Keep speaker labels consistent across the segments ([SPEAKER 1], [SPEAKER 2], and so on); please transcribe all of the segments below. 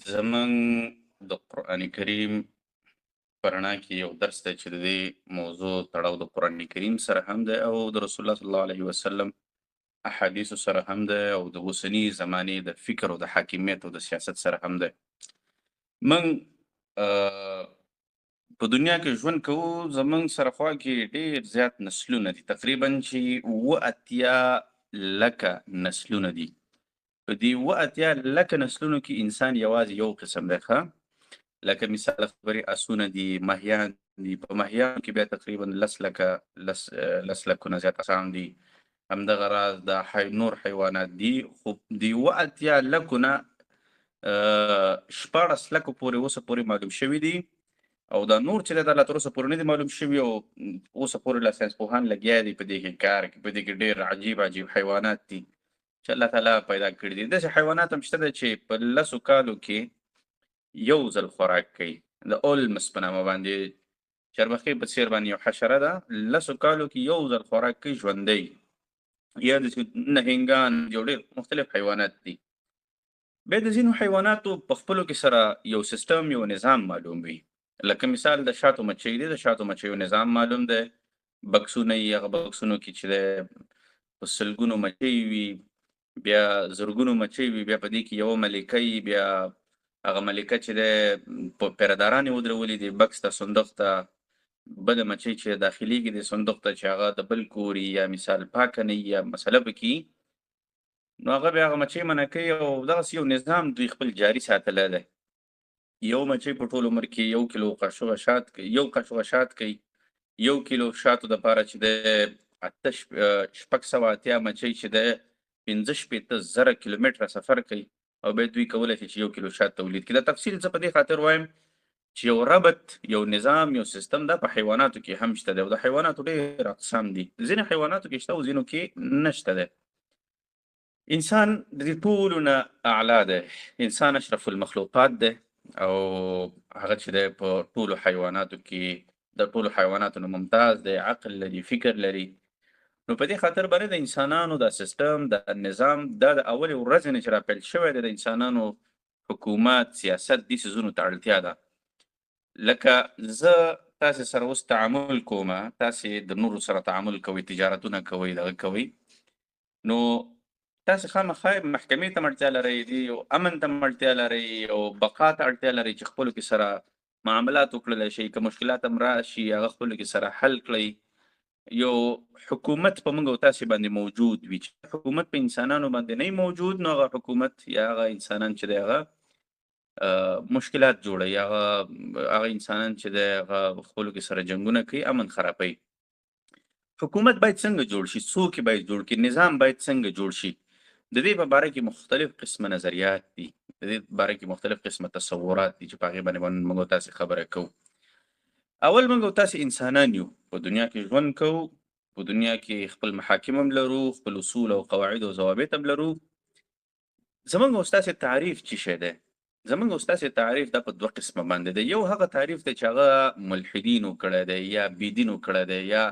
[SPEAKER 1] زمونږ د قرآن کریم په رڼا کې یو درس دی چې د دې موضوع تړاو د قرآن کریم سره هم دی او د رسول الله صلی الله علیه وسلم احادیثو سره هم دی او د اوسني زمانې د فکر او د حاکمیت او د سیاست سره هم دی. موږ په دنیا کې ژوند کوو، زمونږ سره خوا کې ډېر زیات نسلونه دي، تقریبا چې 80 لکه نسلونه دي. په دې 80 لکه نسلونو کې انسان یوازې یو قسم دی ښه. لکه مثال خبرې آسونه دي، ماهیان دي، په ماهیانو کې بیا تقریبا 10 زیات آسان دي. همدغه راز د نور حیوانات دي، خو د 80 لکو نه 14 لکو پورې اوسه پورې معلوم شوي دي، او دا نور چې دی دا لا تر اوسه پورې نه دي معلوم شوي، او اوسه پورې لا ساینسپوهان لګیا دي په دې کې کار کوي. په دې کې ډېر عجیب حیوانات دي چې الله تعالی پیدا کړي دي. داسې حیوانات هم شته دی چې په 10 کالو کې یو ځل خوراک کوي. د اولمس په نامه باندې چربخې په څېر باندې یو حشره ده، 10 کالو کې یو ځل خوراک کوي ژوندی. یا داسې نهنګان یو ډېر مختلف حیوانات دي. بیا د ځینو حیواناتو په خپلو کې سره یو سیستم، یو نظام معلوم وي. لکه مثال د شاتو مچۍ دی، د شاتو مچیو نظام معلوم دی. بکسونه یې، هغه بکسونو کې چې دی په سلګونو مچۍ وي، بیا زرګونو مچۍ وي، بیا په دې کې یوه ملکه وي، بیا هغه ملکه چې دی په پیره داران یې ودرولي دي بکس ته، صندوق ته. بله مچۍ چې داخليږي د صندوق ته چې هغه د بل کور یا مثال پاکه نه وي یا مسله پکې، نو هغه بیا هغه مچۍ منع کوي او دغسې یو نظام دوی خپل جاري ساتلی دی. یو مچۍ په ټول عمر کې 1 کیلو قاشوغه شات کوي، 1 قاشوغه شات کوي. 1 کیلو شاتو دپاره چې دی 680 مچۍ چې دی 15,000 کیلومتره سفر کوي، او بیا دوی کولی شي چې 1 کیلو شات تولید کړي. دا تفصیل زه په دې خاطر وایم چې یو ربط، یو نظام، یو سیستم دا په حیواناتو کې هم شته دی، او د حیواناتو ډېر اقسام دي. ځینې حیواناتو کې شته او ځینو کې نشته دی. انسان د دې ټولو نه اعلی دی. انسان اشرف المخلوقات دی، او هغه چې دی په ټولو حیواناتو کې د ټولو حیواناتو نه ممتاز دی، عقل لري، فکر لري. نو په دې خاطر باندې د انسانانو دا سیستم، دا نظام، دا د اولې ورځې نه چې راپیل شوی دی، د انسانانو حکومت، سیاست، دې څیزونو ته اړتیا ده. لکه زه تاسې سره اوس تعامل کومه، تاسې د نورو سره تعامل کوئ، تجارتونه کوئ، دغه کوئ، نو تاسې خامخا محکمې ته هم اړتیا لرئ، یو امن ته هم اړتیا لرئ، او بقا ته اړتیا لرئ چې خپلو کې سره معاملات وکړلی شئ. که مشکلات هم راشي هغه خپلو کې سره حل کړئ. یو حکومت په موږ او تاسې باندې موجود وي. چې حکومت په انسانانو باندې نه موجود، نو هغه حکومت یا هغه انسانان چې دی هغه مشکلات جوړوي. هغه انسانان چې دی هغه خپلو کې سره جنګونه کوي، امن خرابوي. حکومت باید څنګه جوړ شي، څوک یې باید جوړ کړي، نظام باید څنګه جوړ شي، د دې په باره کې مختلف قسمه نظریات دي، د دې په باره کې مختلف قسمه تصورات دي چې په هغې باندې موږ او تاسې خبره کوو. اول موږ او تاسې انسانان یو، په دنیا کې ژوند کوو، په دنیا کې خپل محاکم هم لرو، خپل اصول او قواعد او ضوابط هم لرو. زموږ او ستاسې تعریف څه شی دی؟ زموږ او ستاسې تعریف دا په 2 قسمه باندې دی. یو هغه تعریف دی چې هغه ملحدینو کړی دی، یا بېدینو کړی دی، یا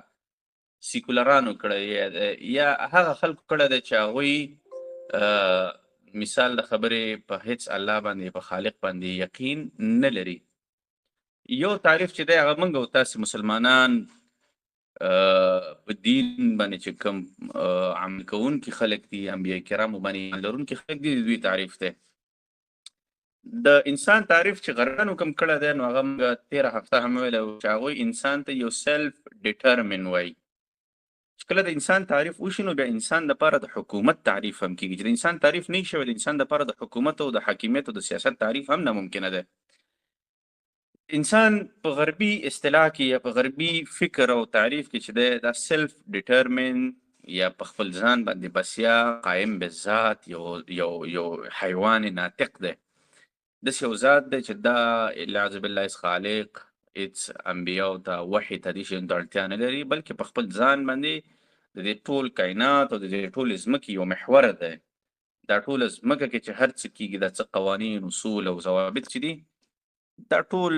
[SPEAKER 1] سیکولرانو کړی دی، یا هغه خلکو کړی دی چې هغوی مثال د خبرې په هیڅ الله باندې، په خالق باندې یقین نه لري. یو تعریف چې دی هغه موږ او تاسې مسلمانان په دین باندې چې کوم عمل کوونکي خلک دي، انبیا کرامو باندې ایمان لرونکي خلک دي، د دوی تعریف دی. د انسان تعریف چې غربیانو کوم کړی دی، نو هغه موږ تېره هفته هم ویلی وو چې هغوی انسان ته یو سیلف ډیټرمن وایي. چې کله د انسان تعریف وشي، نو بیا انسان دپاره د حکومت تعریف هم کېږي. چې د انسان تعریف نه وي شوی، د انسان دپاره د حکومت او د حاکمیت او د سیاست تعریف هم ناممکنه دی. انسان په غربي اصطلاح کې یا په غربي فکر او تعریف کې چې دی، دا سیلف ډیټرمن یا په خپل ځان باندې بسیا، قایم بالذات، یو حیوان ناطق دی. داسې یو ذات دی چې دا العیاذ بالله هېڅ خالق، هېڅ انبیاو ته، وحي ته، دې شیانو ته اړتیا نه لري، بلکې په خپل ځان باندې د دې ټول کائنات او د دې ټولې ځمکې یو محور دی. دا ټوله ځمکه کې چې هر څه کېږي، دا څه قوانین، اصول او ضوابط چې دي، دا ټول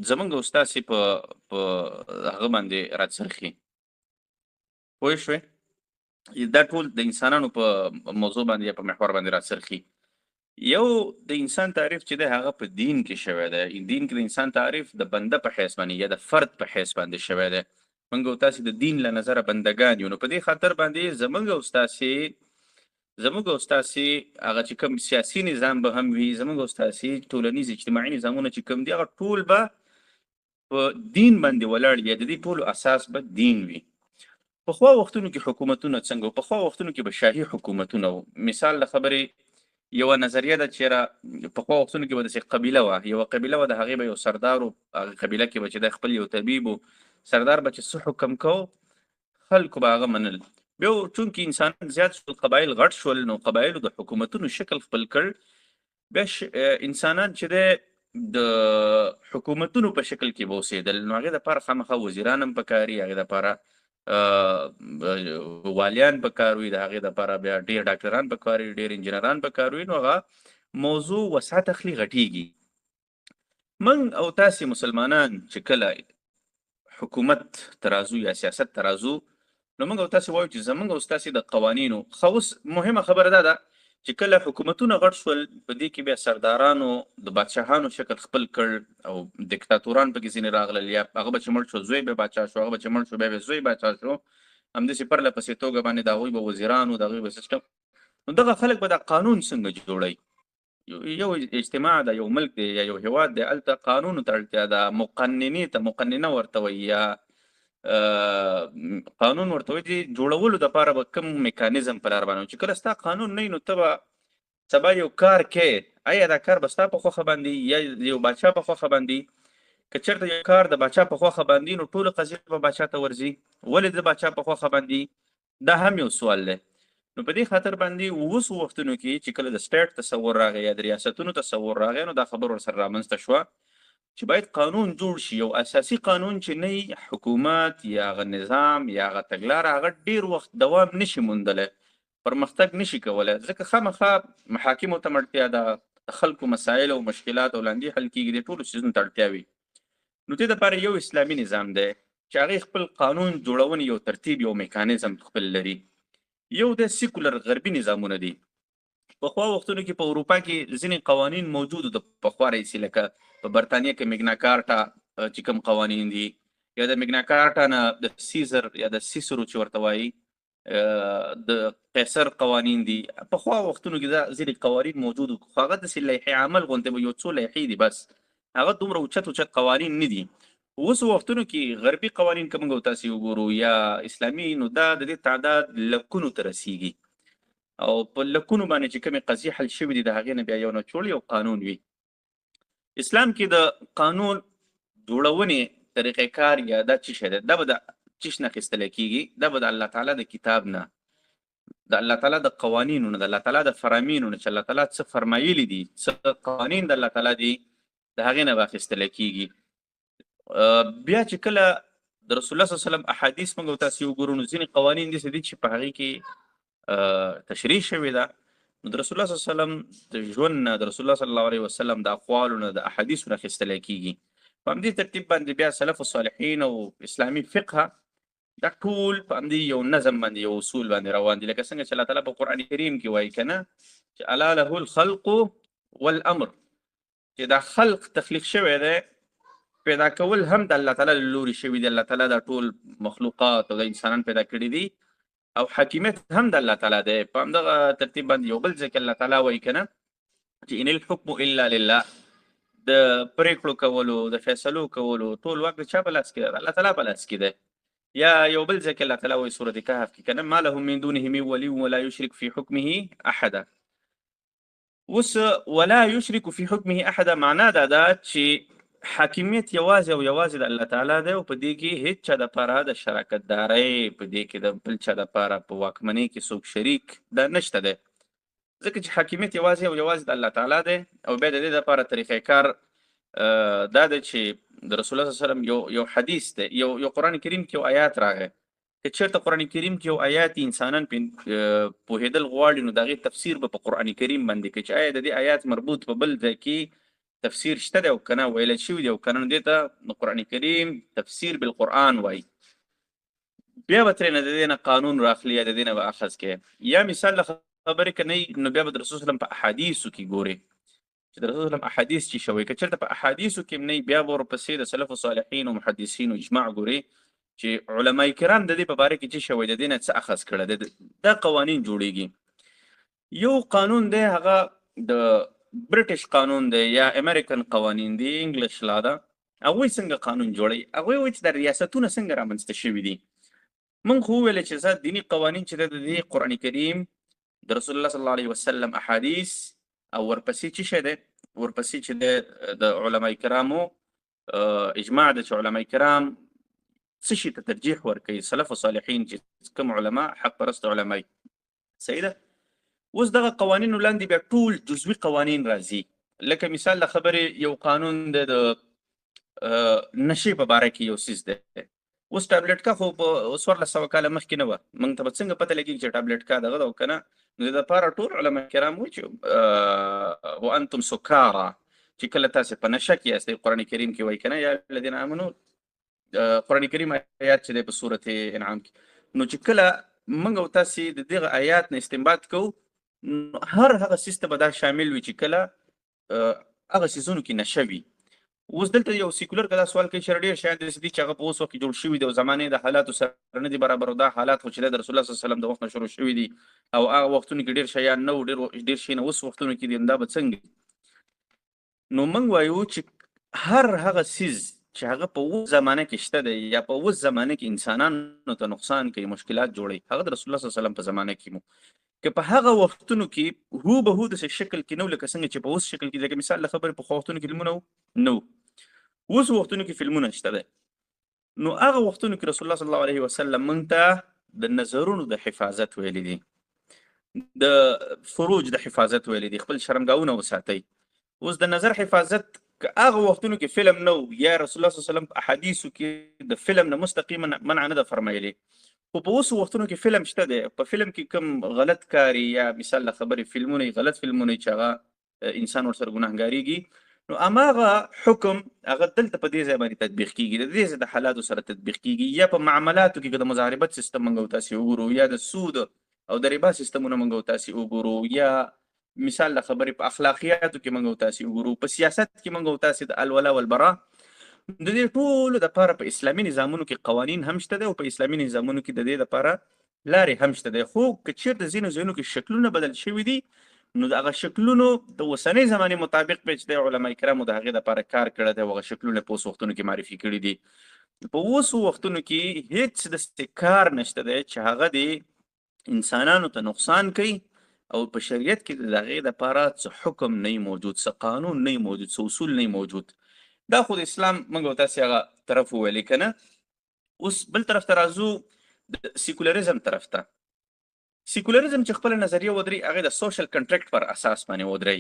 [SPEAKER 1] زموږ او ستاسې په هغه باندې راڅرخي. پوه شوې؟ دا ټول د انسانانو په موضوع باندې یا په محور باندې راڅرخي. یو د انسان تعریف چې دی هغه په دین کې شوی دی. دین کې د انسان تعریف د بنده په حیث باندې یا د فرد په حیث باندې شوی دی. موږ او تاسې د دین له نظره بندګان یو، نو په دې خاطر باندې زموږ او ستاسې هغه چې کوم سیاسي نظام به هم وي، زموږ او ستاسې ټولنیز اجتماعي نظامونه چې کوم دي، هغه ټول به په دین باندې ولاړ وي. د دې ټولو اساس به دین وي. پخوا وختونو کې حکومتونه څنګه وو؟ پخوا وختونو کې به شاهي حکومتونه وو. مثال د خبرې یوه نظریه ده چې را پخوا وختونو کې به داسې قبیله وه، یوه قبیله وه، د هغې به یو سردار و، هغه قبیله کې به چې دی خپل یو طبیب و، سردار به چې څه حکم کو خلکو به هغه منل. بیا چونکې انسانان زیات شول، قبایل غټ شول، نو قبایلو د حکومتونو شکل خپل کړ. بیا انسانان چې دی د حکومتونو په شکل کې به اوسېدل، نو هغې دپاره خامخا وزیران هم پکار وي، هغې دپاره والیان پکار وي، د هغې دپاره بیا ډېر ډاکټران پکار وي، ډېر انجینران پکار وي، نو هغه موضوع وسعت اخلي، غټیږي. موږ او تاسې مسلمانان چې کله حکومت ترازو یا سیاست ترازو، نو موږ او تاسې وایو چې زموږ او ستاسې د قوانینو خو اوس مهمه خبره دا ده چې کله حکومتونه غټ شول، په دې کې بیا سردارانو د بادشاهانو شکل خپل کړ او دیکتاتوران پکې ځینې راغلل، یا هغه به چې مړ شو زوی به باچا شو، هغه به چې مړ شو بیا به زوی باچا شو، همداسې پرله پسې توګه باندې د هغوی به وزیرانو، د هغوی به سیسټم. نو دغه خلک به دا قانون څنګه جوړوي؟ یو اجتماع ده، یو ملک دی یا یو هیواد دی، هلته قانونو ته اړتیا ده، مقننه ورته وایي، یا قانون ورته وایي. د جوړولو دپاره به کوم میکانیزم په لار باندې چې کله ستا قانون نه وي، نو ته به سبا یو کار کې، آیا دا کار به ستا په خوښه باندې یا یو باچا په خوښه باندې؟ که چېرته یو کار د باچا په خوښه باندې، نو ټوله قضیه به باچا ته ورځي. ولې د باچا په خوښه باندې؟ دا هم یو سوال دی. نو په دې خاطر باندې اوس وختونو کې چې کله د سټیټ تصور راغی یا د ریاستونو تصور راغی، نو دا خبر ورسره رامنځته شوه چې باید قانون جوړ شي، یو اساسي قانون چې نه حکومت یا هغه نظام یا هغه تګلاره هغه ډېر وخت دوام نشي موندلی، پرمختګ نشي کولی، ځکه خامخا محاکمو ته اړتیا ده، د خلکو مسایل او مشکلات او لاندې حل کېږي، دې ټولو څیزونو ته اړتیا وي. نو دې دپاره یو اسلامي نظام دی چې هغې خپل قانون جوړونې یو ترتیب، یو میکانیزم خپل لري. یو د سیکولر غربي نظامونه دي. پخوا وختونو کې په اروپا کې ځینې قوانین موجود د پخوا راهیسې، لکه په برطانیه کې میګنا کارټا چې کوم قوانین دي، یا د میګنا کارټا نه د سیزر یا د سیسرو چې ورته وایي د قیصر قوانین دي. پخوا وختونو کې دا ځینې قوانین موجود وو، خو هغه داسې لایحې عمل غوندې به یو څو لایحې دي، بس هغه دومره اوچت قوانین نه دي. اوس وختونو کې غربي قوانین که موږ او تاسې وګورو یا اسلامي، نو دا د دې تعداد لکونو ته رسیږي، او په لکونو باندې چې کومې قضیې حل شوي دي، د هغې نه بیا یو نچوړ یو قانون وي. اسلام کې د قانون جوړونې طریقې کار یا دا څه شی دی، دا به د څه شي نه اخیستلی کېږي؟ دا به د الله تعالی د کتاب نه، د الله تعالی د قوانینو نه، د الله تعالی د فرامینو نه، چې الله تعالی څه فرمایلي دي، څه قوانین د الله تعالی دي، د هغې نه به اخیستلی کېږي. بیا چې کله د رسول الله صلی الله علیه وسلم احادیث موږ او تاسې وګورو، نو ځینې قوانین داسې دي چې په هغې کې تشریح شوې ده. نو د رسول الله صلی الله علیه وسلم د ژوند نه، د رسول الله صلی الله علیه وسلم د اقوالو نه، د احادیثو نه اخیستلی کېږي. په همدې ترتیب باندې بیا سلف الصالحین او اسلامي فقه دا ټول په همدې یو نظم باندې، یو اصول باندې روان دي، لکه څنګه چې الله تعالی په قرآن کریم کې وایي که نه، چې الا له الخلق والامر، چې دا خلق تخلیق شوی دی، پیدا کول هم د الله تعالی له لورې شوي دي. الله تعالی دا ټول مخلوقات او د انسانان پیدا کړي دي، او حاکمیت هم د الله تعالی دی. په همدغه ترتیب باندې یو بل ځای کې الله تعالی وایي که نه، چې ان الحکم الا لله، د پرېکړو کولو، د فیصلو کولو ټول واک د چا په لاس کې دی؟ د الله تعالی په لاس کې دی. یا یو بل ځای کې الله تعالی وایي سورة کهف کې که نه، ما لهم من دونه من ولي ولا يشرك في حکمه احدا. اوس ولا يشرك في حکمه احدا معنا دا ده چې حاکمیت یوازې او یوازې د الله تعالی دی، او په دې کې هیڅ چا دپاره د شراکت دارۍ، په دې کې د بل چا دپاره په واکمنۍ کې څوک شریک دا نشته دی، ځکه چې حاکمیت یوازې او یوازې د الله تعالی دی. او بیا د دې دپاره طریقې کار دا دی چې د رسول الله صلی الله علیه وسلم یو حدیث دی، یو قرآن کریم کې یو آیات راغی، که چېرته قرآن کریم کې یو آیات انسانان پوهېدل غواړي، نو د هغې تفسیر به په قرآن کریم باندې کوي، چې آیا د دې آیات مربوط په بل ځای کې تفسیر شته دی او که نه، ویلی شوي دی او که نه، نو دې ته د قرآن کریم تفسیر بالقرآن وایي. بیا به ترېنه د دې نه قانون راخلي یا د دې نه به اخذ کوي. یا مثال له خبرې کوي نو بیا به د رسول وسلم په احادیثو کې ګوري چې د رسول وسلم احادیث چې شوی که چېرته په احادیثو کې نه بیا به ورپسې د سلف صالحین او محدثینو اجماع ګوري چې علما کرام د دې په باره کې چې شوی د دې نه څه اخذ کړی دی دا قوانین جوړیږي یو قانون دی هغه د برټش قانون دی یا امریکن قوانین دی انګلیش لا ده هغوی څنګه قانون جوړوي هغوی وایي چې د ریاستونه څنګه رامنځته شوي دي من خو وویل چې زه دیني قوانین چې د دې قرآن کریم د رسول الله صلی الله علیه وسلم احادیث او ورپسې چې شی دی ورپسې چې د علما کرامو اجماع ده چې علما کرام څه شي ته ترجیح ورکوي سلف صالحین چې کوم علما حق پرست علما صحیح ده اوس دغه قوانینو لاندې بیا ټول جزوي قوانین راځي لکه مثال د خبرې یو قانون دی د نشې په باره کې یو څیز دی اوس ټابلیټ کا خو په 1400 کاله مخکې نه وه موږ ته به څنګه پته لګېږي چې ټابلیټ کا دغه ده او که نه نو د دې لپاره ټول علما کرام وایي چې وانتم سکارا چې کله تاسې په نشه کې یاستئ قرآن کریم کې وایي که نه یا الذین آمنو قرآن کریم آیات چې دی په صورت انعام کې نو چې کله موږ او تاسې د دغه آیات نه استنباط کوو هر هغه څیز ته به دا شامل وي چې کله هغه څیزونو کې نشه وي اوس دلته یو سیکولر که دا سوال کوي چې ډېر شیان داسې دي چې هغه په اوس وخت کې جوړ شوي دي او زمانې د حالاتو سره نه دي برابر او دا حالات خو چې د رسول الله صلی الله علیه وسلم د وخت نه شروع شوي دي او هغه وختونو کې ډېر شیان نه و ډېر شي نه اوس وختونو کې دي دا به څنګه نو موږ وایو چې هر هغه څیز چې هغه په اوس زمانه کې شته دی یا په اوس زمانه کې انسانانو ته نقصان کوي مشکلات جوړوي هغه د رسول الله صلی الله علیه وسلم په زمانه کې مو که په هغه وختونو کې هو به هو داسې شکل کې نه و لکه څنګه چې په اوس شکل کې لکه مثال د خبرې په وختونو کې فلمونه نه اوس وختونو کې فلمونه شته دی نو هغه وختونو کې رسول الله صلی الله علیه وسلم موږ ته د نظرونو د حفاظت ویلي دي د فروج د حفاظت ویلي دي خپل شرمګاهونه وساتئ اوس د نظر حفاظت که هغه وختونو کې فلم نه یا رسول الله صلی الله علیه وسلم په احادیثو کې د فلم نه مستقیما منع نه ده فرمایلې خو په اوسو وختونو کې فلم شته دی په فلم کې کوم غلط کاري یا مثال د خبرې فلمونه غلط فلمونه چې هغه انسان ورسره ګناهګاریږي نو هماغه حکم هغه دلته په دې ځای باندې تطبیق کیږي د دې ځای د حالاتو سره تطبیق کیږي یا په معاملاتو کې د مضاربت سیستم موږ تاسې وګورو یا د سود او د ربا سیستمونه موږ تاسې وګورو یا مثال د خبرې په اخلاقیاتو کې موږ تاسې وګورو په سیاست کې موږ تاسې د الولا والبرا د دې ټولو دپاره په اسلامي نظامونو کې قوانین هم شته دی او په اسلامي نظامونو کې د دې دپاره لارې هم شته دی خو که چېرته ځینو ځایونو کې شکلونه بدل شوي دي نو د هغه شکلونو د اوسنۍ زمانې مطابق به چې د علما کرامو د هغې دپاره کار کړی دی او هغه شکلونه په اوس وختونو کې معرفي کړي دي په اوسو وختونو کې هېڅ داسې کار نشته دی چې هغه د انسانانو ته نقصان کوي او په شریعت کې د هغې دپاره څه حکم نه موجود څه قانون نه موجود څه اصول نه موجود دا خو د اسلام موږ او تاسې هغه طرف وویلې که نه اوس بل طرف ته راځو د سیکولریزم طرف ته سیکولریزم چې خپله نظریه ودري هغې د سوشل کنټرکټ پر اساس باندې ودري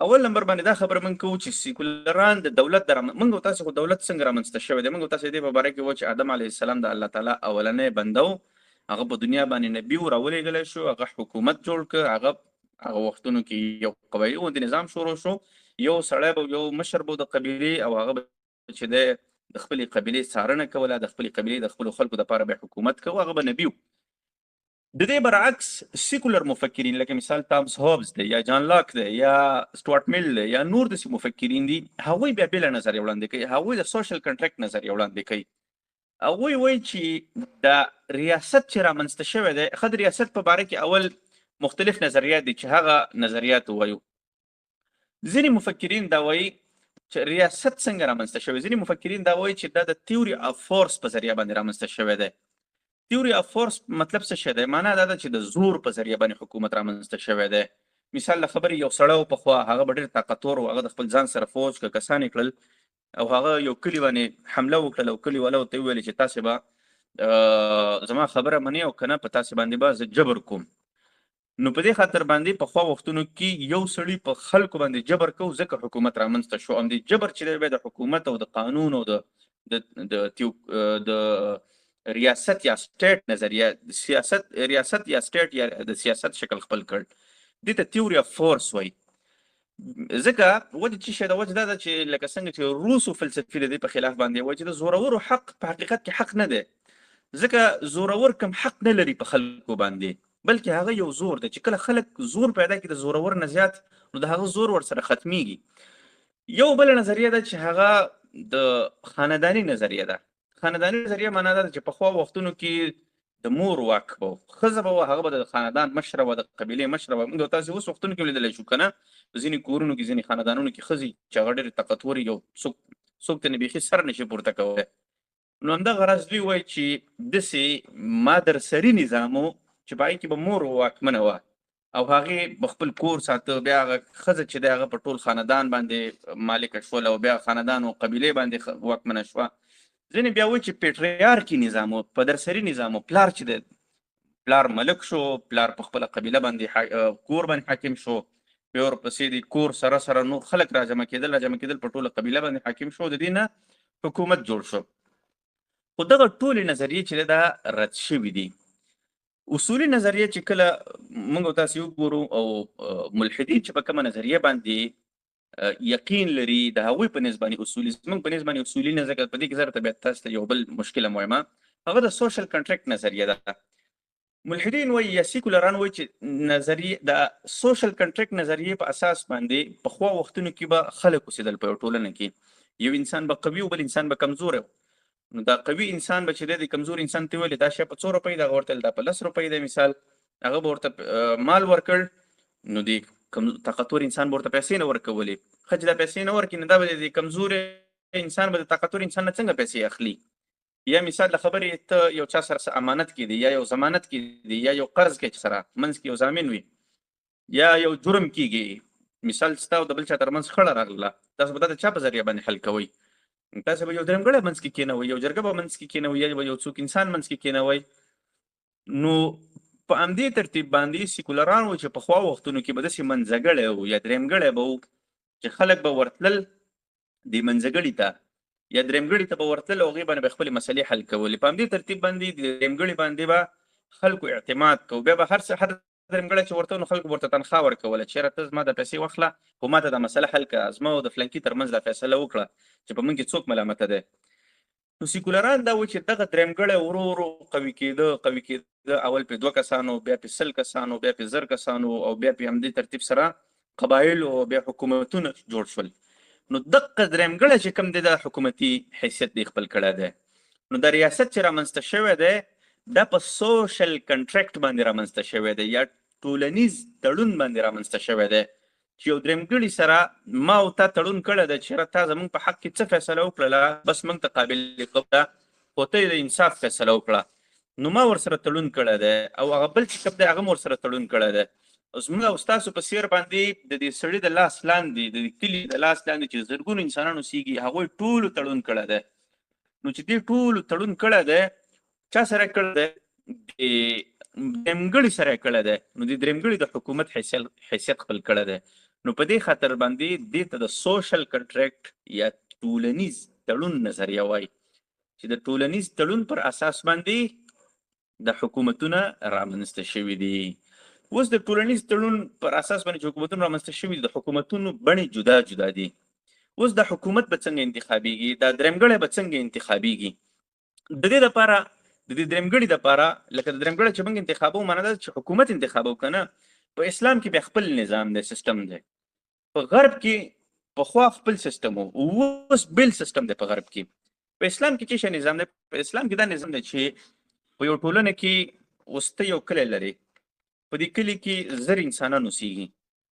[SPEAKER 1] اول نمبر باندې دا خبره موږ کوو چې سیکولران د دولت موږ او تاسې خو دولت څنګه رامنځته شوی دی موږ او تاسې دې په باره کې و چې آدم علیه السلام د الله تعالی اولنی بنده و هغه په دنیا باندې نبي و راولېږلی شو هغه حکومت جوړ کړ هغه وختونو کې یو قبایلي غوندې نظام شروع شو یو سړی به یو مشر به د قبیلې او هغه چې دی د خپلې قبیلې څارنه کوله د خپلې قبیلې د خپلو خلکو دپاره به حکومت کوه هغه به نبي و د دې برعکس سیکولر مفکرین لکه مثال تامس هوبز دی یا جان لاک دی یا سټوارټ میل دی یا نور داسې مفکرین دي هغوی بیا بېله نظریه وړاندې کوي هغوی د سوشل کنټرکټ نظریه وړاندې کوي هغوی وایي چې د ریاست چې رامنځته شوی دی ښه د ریاست په باره کې اول مختلف نظریات دي چې هغه نظریات ووایو ځینې مفکرین دا وایي چې ریاست څنګه رامنځته شوی ځینې مفکرین دا وایي چې دا د تیوري اف فورس په ذریعه باندې رامنځته شوی دی تیوري اف فورس مطلب څه شی دی معنا دا ده چې د زور په ذریعه باندې حکومت رامنځته شوی دی مثال د خبرې یو سړی و پخوا هغه به ډېر طاقتور و هغه د خپل ځان سره فوج که کسان یې کړل او هغه یو کلي باندې حمله وکړل او کلي والاو ته یې وویل چې تاسې به زما خبره منئ او که نه په تاسې باندې به زه جبر کوم نو په دې خاطر باندې پخوا وختونو کې یو سړي په خلکو باندې جبر کو ځکه حکومت رامنځته شو همدې جبر چې دی بیا د حکومت او د قانون او د ریاست یا سټیټ نظریه ریاست یا سټیټ یا د سیاست شکل خپل کړ دې ته تیوري اف فورس وایي ځکه وجه چې شی د وجه دا ده چې لکه څنګه چې روسو فلسفي د دې په خلاف باندې وایي چې د زورورو حق په حقیقت کې حق نه دی ځکه زورور کوم حق نه لري په خلکو باندې بلکې هغه یو زور دی چې کله خلک زور پیدا کړي د زورور نه زیات، نو د هغه زور ورسره ختمیږي. یو بل نظریه ده چې هغه د خانداني نظریه ده. خانداني نظریه معنا ده چې پخوا وختونو کې د مور واک به ښځه به وه، هغه به د خاندان مشره وه، د قبیلې مشره وه. موږ تاسې اوس وختونو کې لیدلی شو که نه، په ځینې کورونو کې ځینې خاندانونو کې ښځې چې هغه ډېرې طاقتورې، یو څوک ته بیخي سر نشي پورته کولی. نو همدغه راز دوی وایي چې داسې مادرسري نظام و چې په هغې کې به مور واکمنه وه او هغې به خپل کور ساته، بیا هغه ښځه چې دی هغه په ټول خاندان باندې مالکه شول او بیا خاندان او قبیلې باندې واکمنه شوه. ځینې بیا وایي چې پیټریارکي نظام و، پدرسري نظام و. پلار چې دی پلار ملک شو، پلار په خپله قبیله باندې کور باندې حاکم شو، بیا ورپسې د کور سره سره نور خلک راجمع کېدل په ټوله قبیله باندې حاکم شو، د دې نه حکومت جوړ شو. خو دغه ټولې نظریې چې دی دا رد شوي دي. اصولي نظریه چې کله موږ تاسې وګورو او ملحدین چې په کومه نظریه باندې یقین لري د هغوی په نسبت باندې اصولي، زموږ په نسبت باندې اصولي نه، ځکه په دې کې زه درته بیا تاسو ته یو بل مشکله وایم، هغه د سوشل کنټریکټ نظریه ده. ملحدین وایي یا سیکولران وایي چې نظریه د سوشل کنټریکټ نظریې په اساس باندې پخوا وختونو کې به خلک اوسېدل په یو ټولنه کې، یو انسان به قوي او بل انسان به کمزوری و. نو دا قوي انسان به چې دی د کمزور انسان ته ویلې دا شی په 100 روپۍ ده، هغه ورته ویل دا په 10 روپۍ دی، مثال هغه به ورته مال ورکړ، نو د طاقتور انسان به ورته پیسې نه ورکولې. ښه چې دا پیسې نه ورکړي، نو دا به د کمزور انسان به د طاقتور انسان نه څنګه پیسې اخلي؟ یا مثال د خبرې ته یو چا سره امانت کېدی، یا یو ضمانت کېدی، یا یو قرض کې چې سره منځ کې یو ضامن وي، یا یو جرم کېږي، مثال ستا او د بل چا ترمنځ خړه راغله، تاسو به دا د چا په ذریعه باندې حل کوئ؟ تاسو به یو درېمګړی منځ کې کېنوئ، یو جرګه به منځ کې کېنوئ، یا به یو څوک انسان منځ کې کېنوئ. نو په همدې ترتیب باندې سیکولران وایي چې پخوا وختونو کې به داسې منځګړی و یا درېمګړی به و چې خلک به ورتلل د منځګړي ته یا درېمګړي ته به ورتلل او هغې باندې به خپلې مسلې حل کولې. په همدې ترتیب باندې د درېمګړي باندې به خلکو اعتماد کوو. بیا به هر درېمګړی چې ورته نو خلکو ورته تنخواه ورکوله، چېرې ته زما د پیسې واخله خو ما ته دا مسله حل کړه، زما او د فلنکي ترمنځ دا فیصله وکړه چې په موږ کې څوک ملامته دی. نو سیکولران دا وایي چې دغه درېمګړی ورو ورو قوي کېده، اول پې 2 کسانو، بیا پې 100 کسانو، بیا پې 1000 کسانو، او بیا پې همدې ترتیب سره قبایلو او بیا حکومتونه جوړ شول. نو دغه درېمګړی چې کوم دی د حکومتي حیثیت دی خپل کړی دی. نو د ریاست چې رامنځته شوی دی دا په سوشل کنټریکټ باندې رامنځته شوی دی یا ټولنیز تړون باندې رامنځته شوی دی چې یو درېمګړي سره ما او تا تړون کړی دی چې تا زموږ په حق کې څه فیصله وکړله، بس موږ ته قابل قبوله، خو ته یې د انصاف فیصله وکړه. نو ما ورسره تړون کړی دی او هغه بل چې کوم دی هغه م ورسره تړون کړی دی. زموږ او ستاسو په څېر باندې د دې سړي د لاس لاندې، د دې کلي د لاس لاندې چې زرګونو انسانان اوسېږي هغوی ټولو تړون کړی دی. نو چې دې ټولو تړون کړی دی، چا سره کړی دی؟ د درېمګړي سره کړی دی. نو د درېمګړي د حکومت حیثیت خپل کړی دی. نو په دې خاطر باندې دې ته د سوشل کنټریکټ یا ټولنیز تړون نظریه وایي چې د ټولنیز تړون پر اساس باندې د حکومتونه رامنځته شوي دي. اوس د ټولنیز تړون پر اساس باندې چې حکومتونه رامنځته شوي دي، د حکومتونو بڼې جدا جدا دي. اوس د حکومت به څنګه انتخابیږي، دا درېمګړی به څنګه انتخابیږي؟ د دې دپاره د دې درېمګړي دپاره لکه د درېمګړی چې موږ انتخابوو، معنا ده چې حکومت انتخابوو که نه. په اسلام کې بیا خپل نظام دی، سیستم دی. په غرب کې پخوا خپل سیستم و، اوس بل سیستم دی په غرب کې. په اسلام کې څه شی نظام دی؟ په اسلام کې دا نظام دی چې په یو ټولنه کې اوس ته یو کلی لرې، په دې کلي کې 1000 انسانان اوسېږي.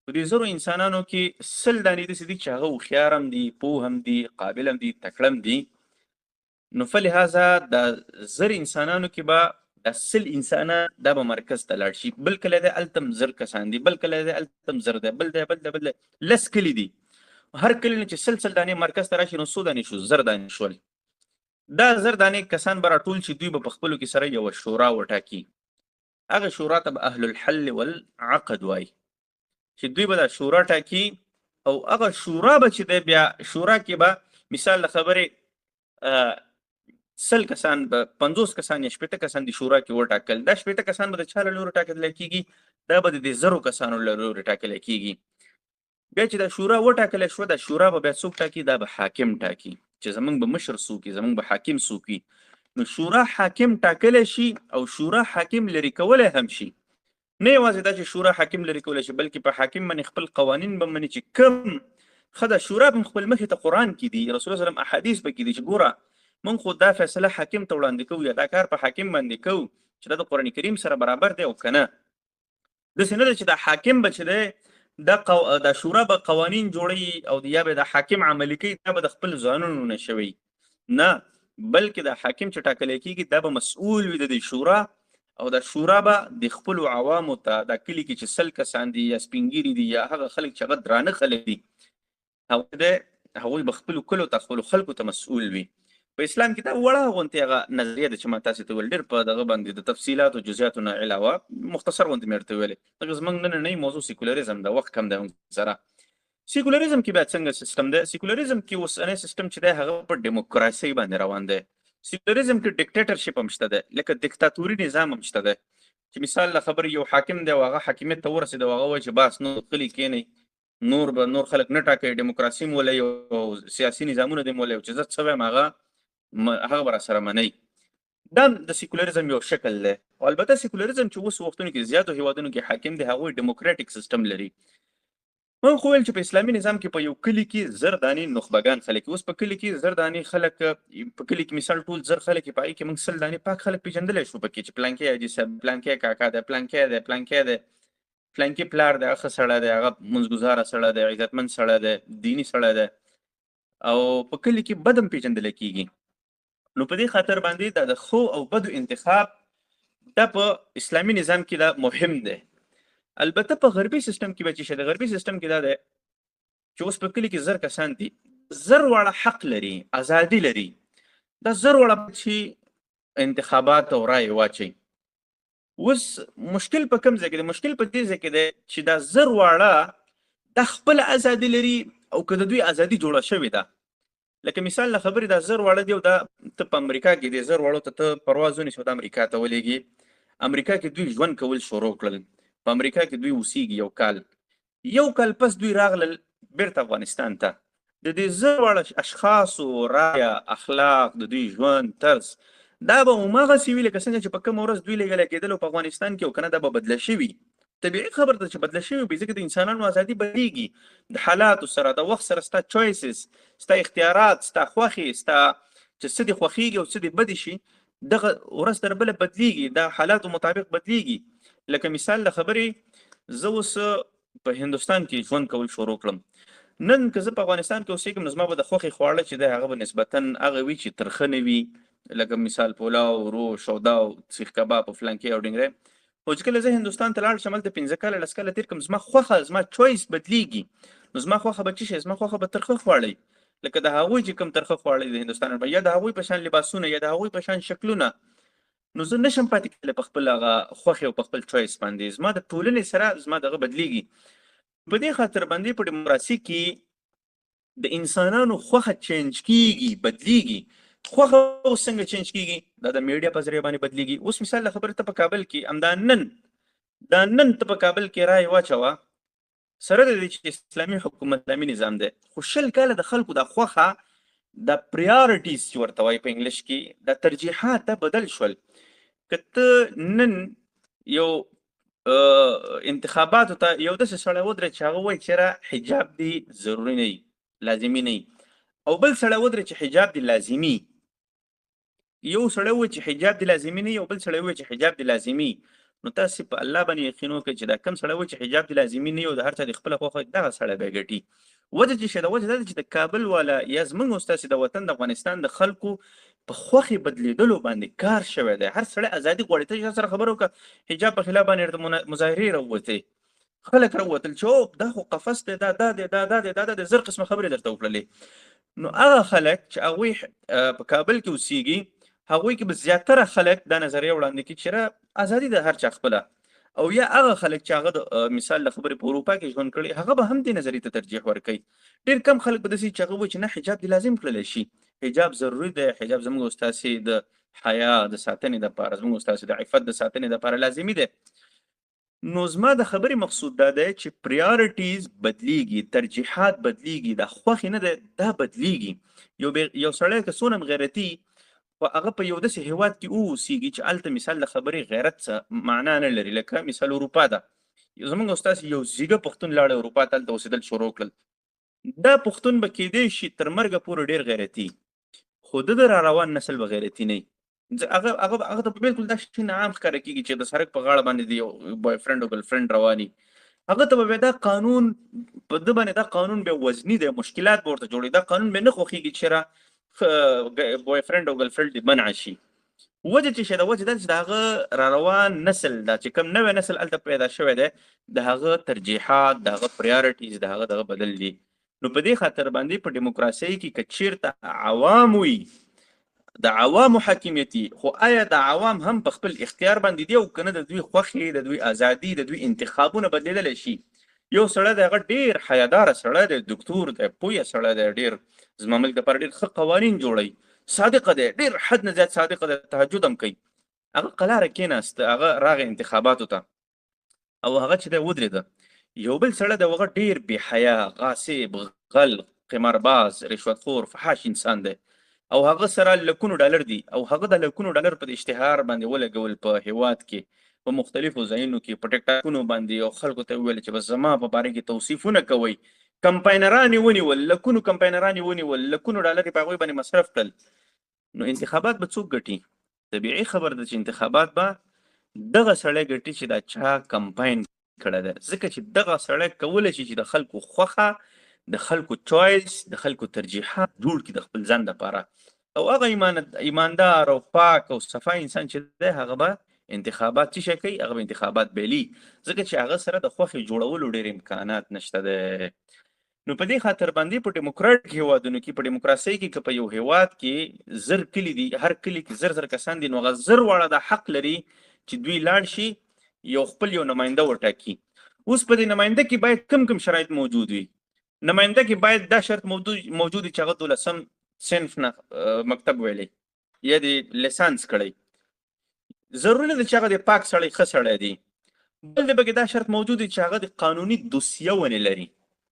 [SPEAKER 1] په دې 1000 انسانانو کې 100 دانې داسې دي چې هغه هوښیار هم دي، پوه هم دي، قابل هم دي، تکړه هم دي. نو فلهذا د 1000 انسانانو کې به د 100 انسانان دا به مرکز ته لاړ شي. بل کلی دی هلته هم 1000 کسان دي، بل کلی دی هلته هم 1000 دی، بل دی بل دی بل دی، 10 کلي دي. هر کلي نه چې 100 دانې مرکز ته راشي، نو 100 دانې شو، 1000 دانې شول. دا 1000 دانې کسان به راټول شي، دوی به په خپلو کې سره یوه شورا وټاکي. هغه شورا ته به اهل الحل والعقد وایي چې دوی به دا شورا ټاکي. او هغه شورا به چې دی بیا شورا کې به مثال د خبرې 100 کسان به 50 کسان یا 80 کسان د شورا کې وټاکل. دا 80 کسان به د چا له لورې ټاکلی کېږي؟ دا به د دې 1000 کسانو له لورې ټاکلی کېږي. بیا چې دا شورا وټاکلی شوه، دا شورا به بیا څوک ټاکي؟ دا به حاکم ټاکي چې زموږ به مشر څوک وي، زموږ به حاکم څوک وي. نو شورا حاکم ټاکلی شي او شورا حاکم لرې کولی هم شي. نه یوازې دا چې شورا حاکم لري کولی شي، بلکې په حاکم باندې خپل قوانین به مني چې کوم ښه ده. شورا به خپل مخې ته قرآن کې دي، رسول الله وسلم احادیث به کې دي چې ګوره موږ خو دا فیصله حاکم ته وړاندې کوو یا دا کار په حاکم باندې کوو چې دا د قرآن کریم سره برابر دی او که نه. داسې نه ده چې دا حاکم به چې دی دا شورا به قوانین جوړوي او یا به د حاکم عملي کوي، دا به د خپل ځانونو نه شوي، نه، بلکې د حاکم چې ټاکلی کېږي دا به مسؤول وي د دې شورا، او دا شورا به د خپلو عوامو ته دا کلي کې چې 100 کسان دي یا سپین ږیري دي یا هغه خلک چې هغه درانه خلک دي، هغوی به خپلو کلو ته خپلو خلکو ته مسؤول وي. په اسلام کې دا وړه غونتې هغه نظریه ده چې ما تاسې ته ویل، ډېر په دغه باندې د تفصیلاتو جزئیاتو نه علاوه مختصر غونتې مې ورته ویلې. دغه زموږ نننۍ موضوع سیکولریزم ده، وخت کم دی موږ سره. سیکولریزم کې بیا څنګه سیستم دی؟ سیکولریزم کې اوسنی سیستم چې دی هغه په ډیموکراسۍ باندې روان دی. سیکولریزم کې ډیکټیټرشپ هم شته دی، لکه دیکتاتوري نظام هم شته دی، چې مثال له خبرې یو حاکم دی او هغه حاکمیت ته ورسېد او هغه وایي چې بس نور غلي کښېنئ، نور خلک نه ټاکئ، ډیموکراسي مو ولئ او سیاسي نظامونه دې مو ولئ، چې زه څه وایم هغه به راسره منئ. دا د سیکولریزم یو شکل دی. او البته سیکولریزم چې اوس وختونو کې زیاتو هیوادونو کې حاکم دی هغوی ډیموکراټیک سیستم لري. موږ خو ویل چې په اسلامي نظام کې په یو کلي کې 1000 دانې نخبګان خلک، اوس په کلي کې 1000 دانې خلک، په کلي کې مثال ټول 1000 خلک په هغې کې موږ 100 دانې پاک خلک پیژندلی شو پکې، چې پلانکی حاجي صاحب، پلانکی کاکا دی، پلانکی دی، پلانکی دی، پلانکی پلار دی، هغه ښه سړی دی، هغه منځګزاره سړی دی، عزتمند سړی دی، دیني سړی دی، او په کلي کې بد هم پیژندلی کېږي. نو په دې خاطر باندې دا د ښو او بدو انتخاب دا په اسلامي نظام کې دا مهم دی. البته په غربي سیستم کې به چې د غربي سیستم کې دا دی چې اوس په کلي کې 1000 کسان دي، 1000 واړه حق لري، ازادي لري، دا 1000 واړه چې انتخابات او رای واچي. اوس مشکل په کوم ځای کې دی؟ مشکل په دې ځای کې دی چې دا 1000 واړه دا خپل ازادي لري او که د دوی ازادي جوړه شوې ده. لکه مثال له خبرې دا 1000 واړه دی او دا ته په امریکا کې دی 1000 واړو ته پرواز ونیسو د امریکا ته ولېږي، امریکا کې دوی ژوند کول شروع کړل، په امریکا کې دوی اوسېږي، یو کال پس دوی راغلل بیرته افغانستان ته. د دې 1000 واړه اشخاصو رایه، اخلاق، د دوی ژوند طرز دا به هماغسې وي لکه څنګه چې په کومه ورځ دوی لیږلی کېدل په افغانستان کې، او که نه دا به بدله شوي. طبیعي خبر ده چې بدله شوي وي، ځکه د انسانانو ازادي بدلېږي د حالاتو سره، د وخت سره ستا چویسز، ستا اختیارات، ستا خوښې، ستا چې څه دې خوښېږي او څه دې بدې شي، دغه ورځ تر بله بدلېږي، د حالاتو مطابق بدلېږي. لکه مثال د خبرې زه اوس په هندوستان کې ژوند کول شروع کړم، نن که زه په افغانستان کې اوسېږم نو زما به د خوښې خواړه چې دی هغه به نسبتا هغه وي چې ترخه نه وي، لکه مثال پولاو، روش او دا او سیخ کباب او فلانکې او ډنګری. خو چې کله زه هندوستان ته لاړ شم هلته 15 کاله 10 کاله تېر کړم، زما خوښه، زما چویس بدلېږي، نو زما خوښه به څه شی؟ زما خوښه به ترخه خواړه، لکه د هغوی چې کوم ترخه خواړه د هندوستان به یا د هغوی په شان لباسونه یا د هغوی په شان شکلونه، نو زه نشم پاتې کېدلی په خپل هغه خوښې او په خپل چویس باندې، زما د ټولنې سره زما دغه بدلېږي. په دې خاطر باندې په ډیموکراسي کې د انسانانو خوښه چینج کېږي، بدلېږي. خوښه اوس څنګه چینج کېږي؟ دا د میډیا په ذریعه باندې بدلېږي. اوس مثال له خبرې ته په کابل کې همدا نن ته په کابل کې رایې واچوه، سره د دې چې اسلامي حکومت اسلامي نظام دی، خو 20 کاله د خلکو د خوښه د پریارټیز چې ورته وایي په انګلیش کې، د ترجیحات بدل شول. که ته نن یو انتخاباتو ته یو داسې سړی ودرې چې هغه وایي چېرې حجاب دی ضروري نه وي، لازمي نه وي، او بل سړی ودرې چې حجاب دی لازمي، یو سړی وایي چې حجاب دی لازمي نه وي او بل سړی وایي چې حجاب دی لازمي، نو تاسې په الله باندې یقین وکړئ چې دا کوم سړی وایي چې حجاب دی لازمي نه وي او د هر چا د خپله خوښه، دغه سړی به ګټي. وجه چې شی ده، وجه دا ده چې د کابل والا یا زموږ او ستاسې د وطن د افغانستان د خلکو په خوښې بدلېدلو باندې کار شوی دی. هر سړی ازادي غواړي. ته چا سره خبره وکړه حجاب په خلاف باندې ورته مظاهرې راووتې، خلک راووتل چې او دا خو قفس دی، دا دی، دا دی، 1000 قسمه خبرې درته وکړلې. نو هغه خلک چې هغوی په کابل کې اوسېږي، هغوی کې به زیاتره خلک دا نظریه وړاندې کړي چې ازادي د هر چا خپله، او یا هغه خلک چې هغه د مثال له خبرې په اروپا کې ژوند کړي هغه به هم دې نظریې ته ترجیح ورکوي. ډېر کم خلک به داسې چې هغه وایي چې نه حجاب دې لازم کړلی شي، حجاب ضروري دی، حجاب زموږ او ستاسې د حیا د ساتنې دپاره، زموږ او ستاسې د عفت د ساتنې دپاره لازمي دی. نو زما د خبرې مقصود دا دی چې پریارټیز بدلیږي، ترجیحات بدلیږي، دا خوښې نه ده، دا بدلیږي. یو سړی که څونه غیرتي خو هغه په یو داسې هېواد کې واوسېږي چې هلته مثال د خبرې غیرت څه معنا نه لري. لکه مثال اروپا ده، زموږ استاد یو زیږه پښتون لاړ اروپا ته، هلته اوسېدل شروع کړل. دا پښتون به کېدی شي تر مرګه پورې ډېر غیرتي، خو د را روان نسل به غیرتي نه وي. هغه ته بالکل دا شي عام ښکاره کېږي چې د سړک په غاړه باندې د یو بوای فرینډ او ګرل فرینډ رواني، هغه ته به دا قانون په ده باندې دا قانون بیا وزني دی، مشکلات به ورته جوړوي. دا قانون بیا نه خوښېږي چې بوای فرینډ او ګرل فرینډ دې منع شي. وجه چې شي د وجه دا چې د هغه را روان نسل دا چې کوم نوی نسل هلته پیدا شوی دی، د هغه ترجیحات، د هغه پریارټیز، د هغه دغه بدل دي. نو په دې خاطر باندې په ډیموکراسۍ کې که چیرته عوام وي، د عوامو حاکمیتي، خو آیا د عوام هم په خپل اختیار باندې دی او که نه د دوی خوښې، د دوی ازادي، د دوی انتخابونه بدلیدلی شي. یو سړی دی هغه ډېر حیاداره سړی دی، دکتور دی، پویه سړی دی، ډېر زما ملک دپاره ډېر ښه قوانین جوړوي، صادقه دی، ډېر حد نه زیات صادقه دی، تهجد هم کوي. هغه قلاره کېناست، هغه راغی انتخاباتو ته او هغه چې دی ودرېده. یو بل سړی دی هغه ډېر بې حیا، غاصب، غل، قمارباز، رشوتخور، فحاش انسان دی او هغه سره لکونو ډالر دي او هغه د لکونو ډالر په اشتهار باندې ولګول په هیواد کې، په مختلفو ځایونو کې، په ټیک ټاکونو باندې او خلکو ته ویل چې بس زما په باره کې توصیفونه کوئ. کمپاینران یې ونیول، لکونو کمپاینران یې ونیول، لکونو ډالر یې په هغوی باندې مصرف کړل. نو انتخابات به څوک ګټي؟ طبیعي خبر ده چې انتخابات به دغه سړی ګټي چې دا چا کمپاین کړی ده، ځکه چې دغه سړی کولی شي چې د خلکو خوښه، د خلکو چویس، د خلکو ترجیحات جوړ کړي د خپل ځان دپاره. او هغه ایماندار او پاک او صفا انسان چې دی هغه به انتخابات څه شی کوي؟ هغه به انتخابات بیلي، ځکه چې هغه سره د خوښې جوړولو ډېر امکانات نشته دی. نو په دې خاطر باندې په ډیموکراټیک هیوادونو کې، په ډیموکراسۍ کې که په یو هیواد کې زر کلي دي، هر کلي کې زر کسان دي، نو هغه زر واړه دا حق لري چې دوی لاړ شي یو خپل یو نماینده وټاکي. اوس په دې نماینده کې باید کم شرایط موجود وي. نماینده کې باید دا شرط موجود وي چې هغه 12 صنف نه مکتب ویلی یا د لیسانس کړی، ضروري نه ده چې هغه د پاک سړی ښه سړی دی. بل د پکې دا شرط موجود دی چې هغه د قانوني دوسیه ونې لري،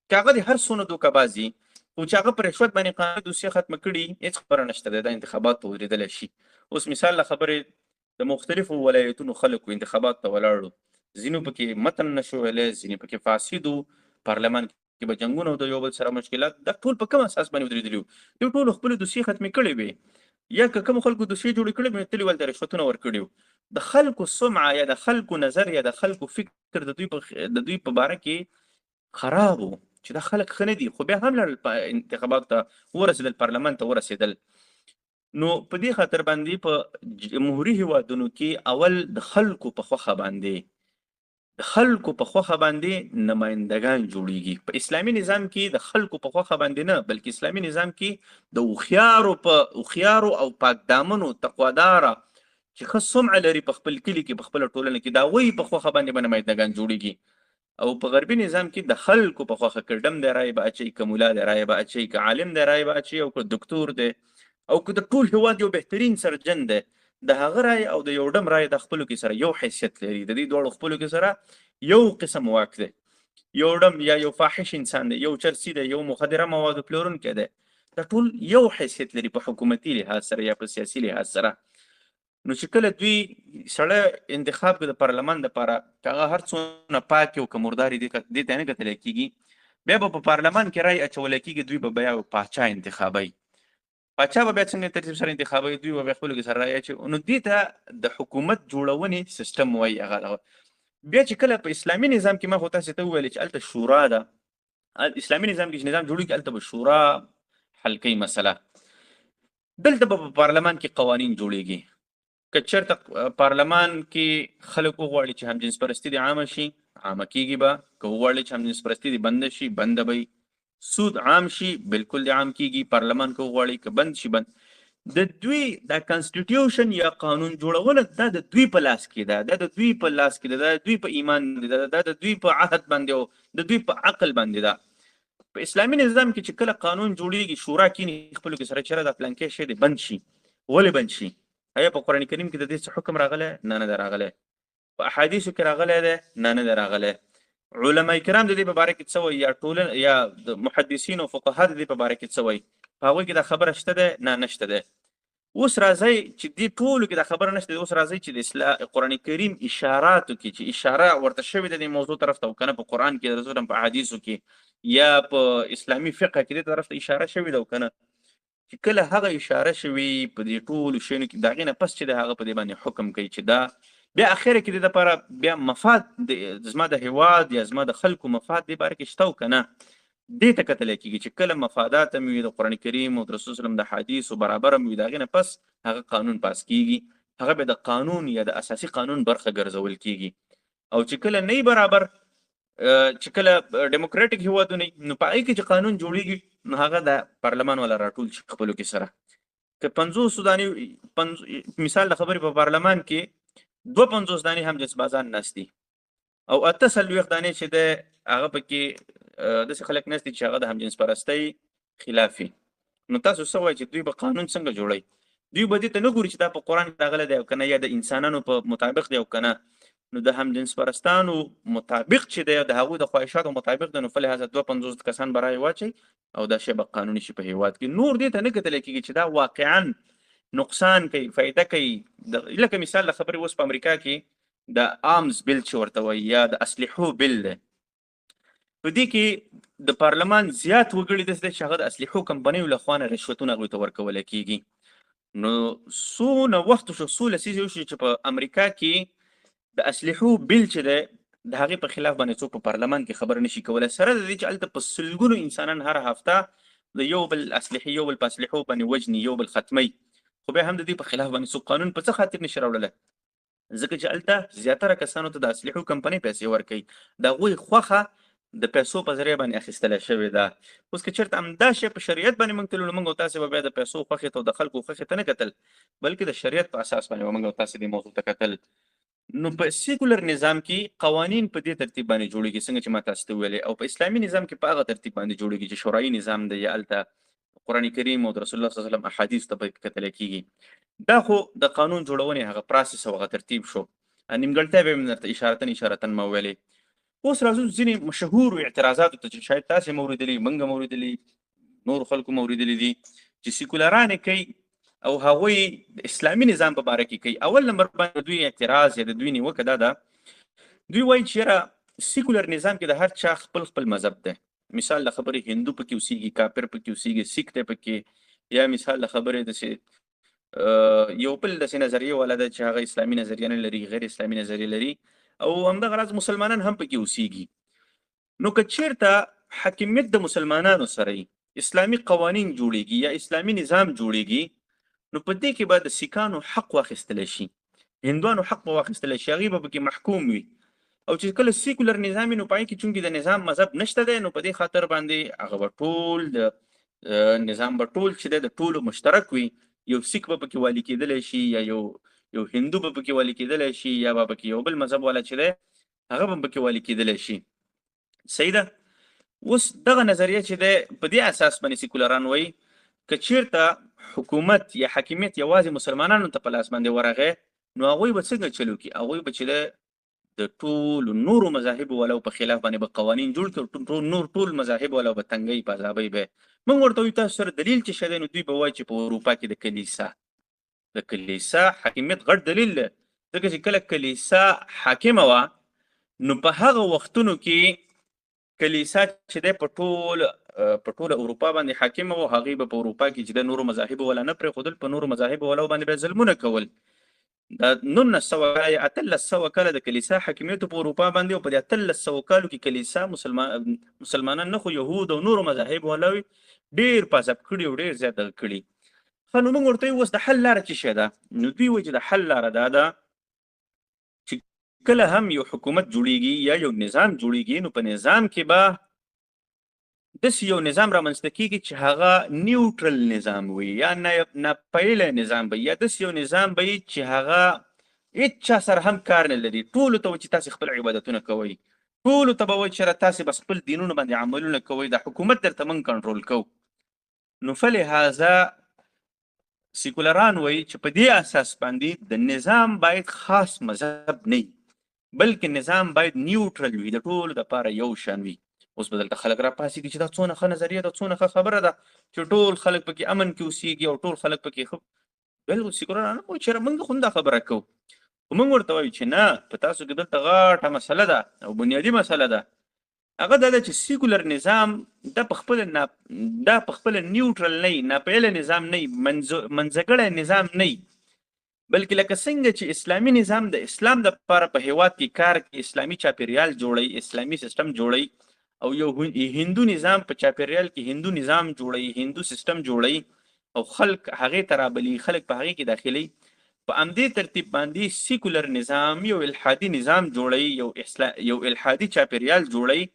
[SPEAKER 1] که هغه د هر څونه دوکهبازي خو چې هغه په رشوت باندې قانوني دوسیه ختمه کړي، هېڅ خبره نشته دی، دا انتخابات ته ودرېدلی شي. اوس مثال له خبرې د مختلفو ولایتونو خلکو انتخابات ته ولاړو، ځینو پکې متن نشو ویلی، ځینې پکې فاسد وو، پارلمان کې به جنګونه او د یو بل سره مشکلات، دا ټول په کوم اساس باندې ودرېدلي وو؟ دوی ټولو خپلې دوسیې ختمې کړې وې، یا که کومو خلکو دوسیې جوړې کړې وې تللي ولته رشوتونه ورکړي وو. د خلکو سمعه یا د خلکو نظر یا د خلکو فکر د دوی په باره کې خراب وو چې دا خلک ښه نه دي، خو بیا هم لاړل انتخاباتو ته ورسېدل، پارلمان ته ورسېدل. نو په دې خاطر باندې په جمهوري هیوادونو کې اول د خلکو په خوښه باندې نمایندګان جوړیږي. په اسلامي نظام کې د خلکو په خوښه باندې نه، بلکې اسلامي نظام کې د هوښیارو او پاک دامنو تقواداره چې ښه سمعه لري په خپل کلي کې، په خپله ټولنه کې، د هغوی په خوښه باندې به نمایندګان جوړیږي. او په غربي نظام کې د خلکو په خوښه که ډم دی رای به اچوي، که ملا دی رای به اچوي، که عالم دی رای به اچوي، او که دکتور دی، او که د ټول هېواد یو بهترین سرجن دی، د هغه رای او د یو ډم رای د خپلو کې سره یو حیثیت لري، د دې دواړو خپلو کې سره یو قسم واک دی. یو ډم یا یو فاحش انسان دی، یو چرسي دی، یو مخدره موادو پلورونکی دی، دا ټول یو حیثیت لري په حکومتي لحاظ سره یا په سیاسي لحاظ سره. نو چې کله دوی سړی انتخاب کړي د پارلمان دپاره، که هغه هر څونه پاک او که مردار دې ته نه کتلی کېږي، بیا به په پارلمان کې رای اچولی کېږي، دوی به بیا پاچا انتخابوي. پاچا به بیا څنګه ترتیب سره انتخابوي؟ دوی به بیا خپلو کې سره رای اچوي. نو دې ته د حکومت جوړونې سیستم وایي. هغه بیا چې کله په اسلامي نظام کې ما خو تاسې ته وویلې چې هلته شورا ده، اسلامي نظام کې چې نظام جوړېږي هلته به شورا حل کوي مسله. دلته به په پارلمان کې قوانین جوړېږي. که چېرته پارلمان کې خلک وغواړي چې همجنس پرستي دې عامه شي، عامه کېږي به. که وغواړي چې همجنس پرستي دې بنده شي، بنده به. سود عام شي، بالکل دې عام کېږي. پارلمان که وغواړي که بند شي، بند. د دوی دا کانسټیټیوشن یا قانون جوړونه دا د دوی په لاس کې ده، دا د دوی په لاس کې ده، دا د دوی په ایمان باندې ده، دا د دوی په عهد باندې او د دوی په عقل باندې ده. په اسلامي نظام کې چې کله قانون جوړېږي، شورا کېني خپلو کې سره چېرې دا پلانکی شی دی بند شي. ولې بند شي؟ آیا په قرآن کریم کې د دې څه حکم راغلی؟ نه ده راغلی. په احادیثو کې راغلی دی؟ نه ده راغلی. علما کرام د دې په باره کې څه وایي، یا ټولنه یا د محدثین او فقها د دې په باره کې څه وایي؟ په هغوی کې دا خبره شته ده؟ نه، نشته ده. اوس راځئ چې دې ټولو کې دا خبره نشته، اوس راځئ چې د قرآن کریم اشاراتو کې چې اشاره ورته شوې ده دې موضوع طرف ته، که نه په قرآن کې رسول په حدیثو کې یا په اسلامي فقه کې دې طرف ته اشاره شوې ده، او که نه چې کله هغه اشاره شوي په دې ټولو شیانو کې د هغې نه پس چې د هغه په دې باندې حکم کوي چې دا بیا اخره کې د دپاره بیا مفاد زما د هیواد یا زما د خلکو مفاد دې باره کې شته او که نه، دې ته کتلی کېږي چې کله مفادات هم وي د قرآن کریم او د رسول صلی د حدیثو برابر هم وي، د هغې نه پس هغه قانون پاس کېږي، هغه بیا د قانون یا د اساسي قانون برخه ګرځول کېږي. او چې کله نه برابر، چې کله ډیموکراټیک هیوادونه نو په هغې کې چې قانون جوړېږي نو هغه د پارلمان والا راټول شي خپلو کې سره، که 50 دانې مثال د خبرې په پارلمان کې 52 دانې هم جنسبازان ناست دي او 48 دانې چې د هغه پکې داسې خلک ناست دي چې هغه د همجنس پرستۍ خلاف وي. نو تاسو څه وایئ چې دوی به قانون څنګه جوړوي؟ دوی به دې ته نه ګوري چې دا په قرآن کې راغلی دی او که نه، یا د انسانانو په مطابق دی او که نه، نو د همجنس پرستانو مطابق چې دی د هغوی د خواهشاتو مطابق دی، نو فلهذا 52 کسان به رایې واچوي او دا شی به قانوني شي په هیواد کې. نور دې ته نه کتلی کېږي چې دا واقعا نقصان کوي، فایده کوي. لکه مثال د خبرې اوس په امریکا کې د آرمز بل چې ورته وایي یا د اسلحو بل دی، په دې کې د پارلمان زیات وګړي داسې دي چې هغه د اسلحو کمپنیو له خوا نه رشوتونه هغوی ته ورکولی کېږي. نو څونه وخت وشو، څو لسیزې وشوې چې په امریکا کې د اسلحو بل چې دی د هغې په خلاف باندې څوک په پارلمان کې خبره نشي کولی، سره د دې چې هلته په سلګونو انسانان هر هفته د یو بل اسلحې یو بل په اسلحو باندې وژني، یو بل ختموي، خو بیا هم د دې په خلاف باندې څوک قانون په څه خاطر نشي راوړلی؟ ځکه چې هلته زیاتره کسانو ته د اسلحو کمپنۍ پیسې ورکوي، د هغوی خوښه د پیسو په ذریعه باندې اخیستلی شوې ده. اوس که چېرته همدا شی په شریعت باندې موږ تللو، موږ او تاسې به بیا د پیسو خوښې ته او د خلکو خوښې ته نه کتل، بلکې د شریعت په اساس باندې به موږ او تاسې دې موضوع ته کتل. نو په سیکولر نظام کې قوانین په دې ترتیب باندې جوړېږي څنګه چې ما تاسو ته ویلې، او په اسلامي نظام کې په هغه ترتیب باندې جوړېږي چې شورایي نظام دی، یا هلته قرآن کریم او د رسول الله صلی الله علیه وسلم احادیث ته پکې کتلی کېږي. دا خو د قانون جوړونې هغه پراسس او هغه ترتیب شو. نیمګړتیا به مې درته اشارتن ما ویلې. اوس راځو ځینې مشهورو اعتراضاتو ته چې شاید تاسې مو اورېدلي، موږ هم اورېدلي، نورو خلکو هم اورېدلي دي چې سیکولران یې کوي او هغوی د اسلامي نظام په باره کې کوي. اول نمبر باندې دوی اعتراض یا د دوی نیوکه دا ده، دوی وایي چې یاره سیکولر نظام کې د هر چا خپل خپل مذهب دی. مثال د خبرې هندو پکې اوسېږي، کافر پکې اوسېږي، سیک دی پکې، یا مثال د خبرې داسې یو بل داسې نظریه والا ده چې هغه اسلامي نظریه نه لري، غیر اسلامي نظریه لري، او همدغه راز مسلمانان هم پکې اوسېږي. نو که چېرته حاکمیت د مسلمانانو سره اسلامي قوانین جوړېږي یا اسلامي نظام جوړېږي، نو په دې کې به د سیکانو حق واخیستلی شي، هندوانو حق به واخیستلی شي، هغوی به پکې محکوم وي. او چې کله سیکولر نظام وي نو په هغې کې چونکې د نظام مذهب نشته دی، نو په دې خاطر باندې هغه به ټول د نظام به ټول چې دی د ټولو مشترک وي. یو سیک به پکې والي کېدلی شي، یا یو هندو به پکې والي کېدلی شي، یا به پکې یو بل مذهب والا چې دی هغه به پکې والي کېدلی شي. صحیح ده. اوس دغه نظریه چې دی په دې اساس باندې سیکولران وایي که چېرته حکومت یا حاکمیت یوازې مسلمانانو ته په لاس باندې ورغی، نو هغوی به څنګه چلو کړي؟ هغوی به چې دی د ټولو نورو مذاهبو والاو په خلاف باندې به قوانین جوړ کړي، ټول مذاهب والاو به تنګۍ په عذابۍ به. موږ ورته وایو تاسو سره دلیل چې شه دی؟ نو دوی به وایي چې په اروپا کې د کلیسا حاکمیت غټ دلیل دی، ځکه چې کله کلیسا حاکمه وه نو په هغه وختونو کې کلیسا چې دی په ټوله اروپا باندې حاکمه وه، هغوی به په اروپا کې چې د نورو مذاهبو والا نه پرېښودل، په نورو مذاهبو والاو باندې به ظلمونه کول. دا 1900 یا 1800 کاله د کلیسا حاکمیتو په اروپا باندې، او په دې 1800 کالو کې کلیسا مسلمانان نه خو یهود او نورو مذاهب والاوي ډېر په عذاب کړي او ډېر زیات دغه کړي. ښه نو موږ ورته اوس د حل لاره څه شی ده؟ نو دوی وایي چې د حل لاره دا ده چې کله هم یو حکومت جوړیږي یا یو نظام جوړیږي، نو په نظام کې به داسې یو نظام رامنځته کېږي چې هغه نیوټرل نظام وي یا ناپیله نظام وي، یا داسې یو نظام وي چې هغه هېڅ چا سره هم کار نه لري. ټولو ته وایي چې تاسې خپل عبادتونه کوئ، ټولو ته به وایي چې تاسې بس خپل دینونو باندې عملونه کوئ، دا حکومت درته موږ کنټرول کوو. نو فلهذا سیکولران وایي چې په دې اساس باندې د نظام باید خاص مذهب نه وي، بلکې نظام باید نیوټرل وي، د ټولو دپاره یو شان وي. اوس به دلته خلک راپاڅېږي چې دا څونه ښه نظریه ده، څونه ښه خبره ده چې ټول خلک پکې امن کې اوسېږي او ټول خلک پکې بالکل سیکولر نه وایي چېرې موږ خو دا خبره کوو، خو موږ ورته وایو چې نه په تاسو کې دلته غاټه مسله ده او بنیادي مسله ده. هغه دا ده چې سیکولر نظام دا په خپله نیوټرل نه وي، ناپیله نظام نه وي، منځګړی نظام نه وي، بلکې لکه څنګه چې اسلامي نظام د اسلام دپاره په هیواد کې کار کوي، اسلامي چاپیریال جوړوي، اسلامي سیستم جوړوي، او یو هندو نظام په چاپیریال کې هندو نظام جوړوي، هندو سیستم جوړوي او خلک هغې ته رابلي، خلک په هغې کې داخلي. په همدې ترتیب باندې سیکولر نظام یو الحادي نظام جوړوي، یو الحادي چاپیریال جوړوي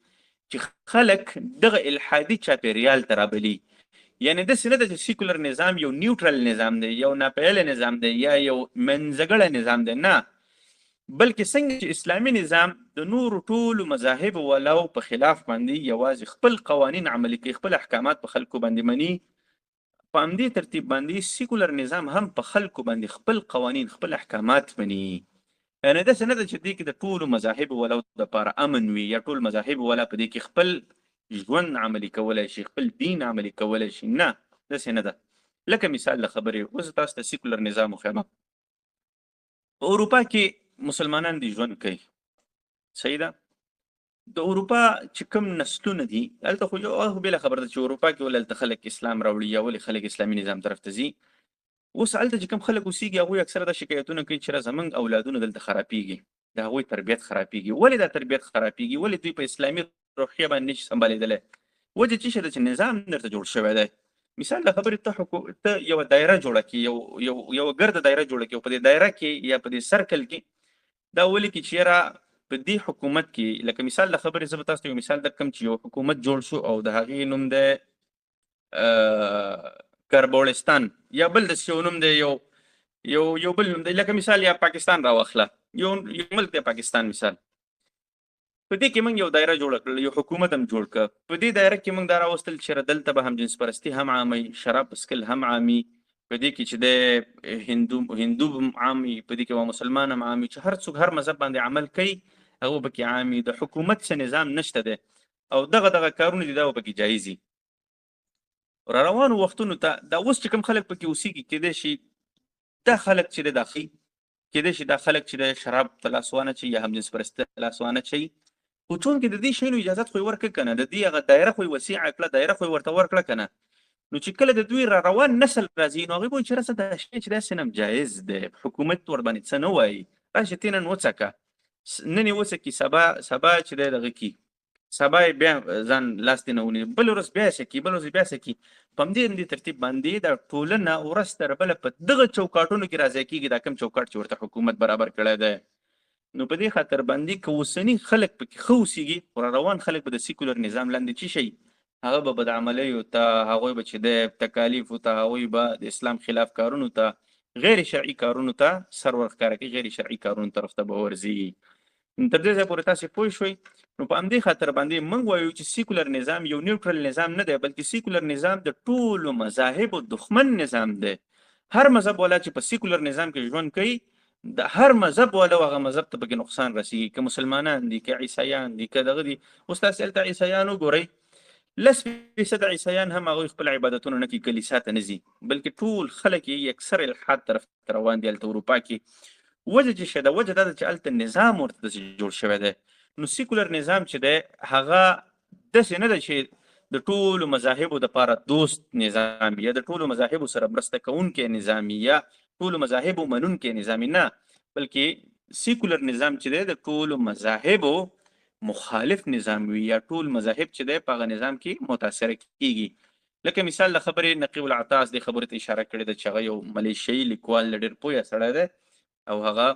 [SPEAKER 1] چې خلک دغه الحادي چاپیریال ته رابلي. یعنی داسې نه ده چې سیکولر نظام یو نیوټرل نظام دی، یو ناپیله نظام دی، یا یو منځګړی نظام دی، نه، بلکې څنګه چې اسلامي نظام د نورو ټولو مذاهبو والاو په خلاف باندې یوازې خپل قوانین عملي کوي، خپل احکامات په خلکو باندې مني، په همدې ترتیب باندې سیکولر نظام هم په خلکو باندې خپل قوانین، خپل احکامات مني. یعنې داسې نه ده چې دې کې د ټولو مذاهبو والاو دپاره امن وي، یا ټول مذاهبو والا په دې کې خپل ژوند عملي کولی شي، خپل دین عملي کولی شي، نه، داسې نه ده. لکه مثال د خبرې، اوس تاسو ته سیکولر نظام وښیم. په اروپا کې مسلمانان دي ژوند کوي، صحیح ده. د اروپا چې کوم نسلونه دي هلته خو یو بېله خبره ده چې اروپا کې ولې هلته خلک اسلام راوړي یا ولې خلک اسلامي نظام طرف ته ځي. اوس هلته چې کوم خلک اوسېږي هغوی اکثره دا شکایتونه کوي چې زموږ اولادونه دلته خرابېږي، د هغوی تربیت خرابېږي. ولې دا تربیت خرابېږي؟ ولې دوی په اسلامي روحیه باندې نشي سمبالېدلی؟ وجه څه شی ده چې نظام درته جوړ شوی دی. مثال د خبرې ته یوه دایره جوړه کړي، یوه ګرده دایره جوړه کړي، او په دې دایره کې یا په دې سرکل کې دا ولیکي چې یاره په دې حکومت کې، لکه مثال د خبرې زه به تاسو ته یو مثال درکړم چې یو حکومت جوړ شو او د هغې نوم دی کربوړستان، یا بل داسې یو نوم دی، یو بل نوم دی، لکه مثال یا پاکستان راواخله، یو ملک دی پاکستان مثال. په دې کې موږ یو دایره جوړه کړله، یو حکومت هم جوړ کړه. په دې دایره کې موږ دا راوستل چې دلته به هم جنس پرستي هم عاموي، شراب څښل هم عامي، په دې کې چې دی هندو هم عامي، په دې کې به مسلمان هم عامي، چې هر څوک هر مذهب باندې عمل کوي هغه به کې عامي. د حکومت څه نظام نشته دی او دغه کارونه دي دا به پکې جایز دي. را روانو وختونو ته دا اوس چې کوم خلک پکې اوسېږي، کېدای شي دا خلک چې دی دا ښي، کېدای شي دا خلک چې دی شراب ته لاس وانهچوي یا هم جنس پرستي ته لاس وانهچوي. خو چونکې د دې شیانو اجازت خو یې ورکړه که نه، د دې هغه دایره خو یې وسیعه کړه، دایره خو یې ورته ورکړه که نه، نو چې کله د دوی را روان نسل راځي نو هغوی به وایي چې راسه دا شی چې داسې نه جایز دی، حکومت ورباندې څه نه وایي، راشه ته نن وڅکه، نن یې وڅکي، سبا چې دی دغه کي، سبا یې بیا ځان لاس دې نه ونیسي، بل ورځ بیا څه کي، بل ورځ بیا څه کي. په همدې ترتیب باندې دا ټولنه ورځ تر بله په دغه چوکاټونو کې راضی کېږي، دا کوم چوکاټ چې ورته حکومت برابر کړی دی. نو په دې خاطر باندې که اوسني خلک پکې ښه اوسېږي، خو روان خلک به د سیکولر نظام لاندې څه شي، هغه به بدعملیو ته، هغوی به چې د تکالیفو ته، هغوی به د اسلام خلاف کارونو ته، غیر شرعي کارونو ته سر ورښکاره کوي، غیر شرعي کارونو طرف ته به ورځي. تر دې ځایه پورې تاسې پوه شوئ. نو په همدې خاطر باندې موږ وایو چې سیکولر نظام یو نیوټرل نظام نه دی، بلکې سیکولر نظام د ټولو مذاهبو دښمن نظام دی. هر مذهب والا چې په سیکولر نظام کې ژوند کوي، د هر مذهب والا هغه مذهب ته پکې نقصان رسېږي، که مسلمانان دي، که عیسایان دي، که دغه دي. اوس تاسې هلته عیسایان وګورئ، 10% عیسایان هم هغوی خپل عبادتونه نه کوي، کلیسا ته نه ځي، بلکې ټول خلک یې اکثر الحاد طرف ته روان دي هلته اروپا کې. وجه چې شه ده، وجه دا ده چې هلته نظام ورته داسې جوړ شوی دی. نو سیکولر نظام چې دی هغه داسې نه ده چې د ټولو مذاهبو دپاره دوست نظام یا د ټولو مذاهبو سره مرسته کوونکی نظام یا ټولو مذاهبو منونکی نظام، نه، بلکې سیکولر نظام چې دی د ټولو مذاهبو مخالف نظام وي، یا ټول مذاهب چې دی په هغه نظام کې متاثره کېږي. لکه مثال د خبرې نقیب العطاس دې خبرې ته اشاره کړې ده چې هغه یو ملیشیایي لیکوال ډېر پوهه سړی دی او هغه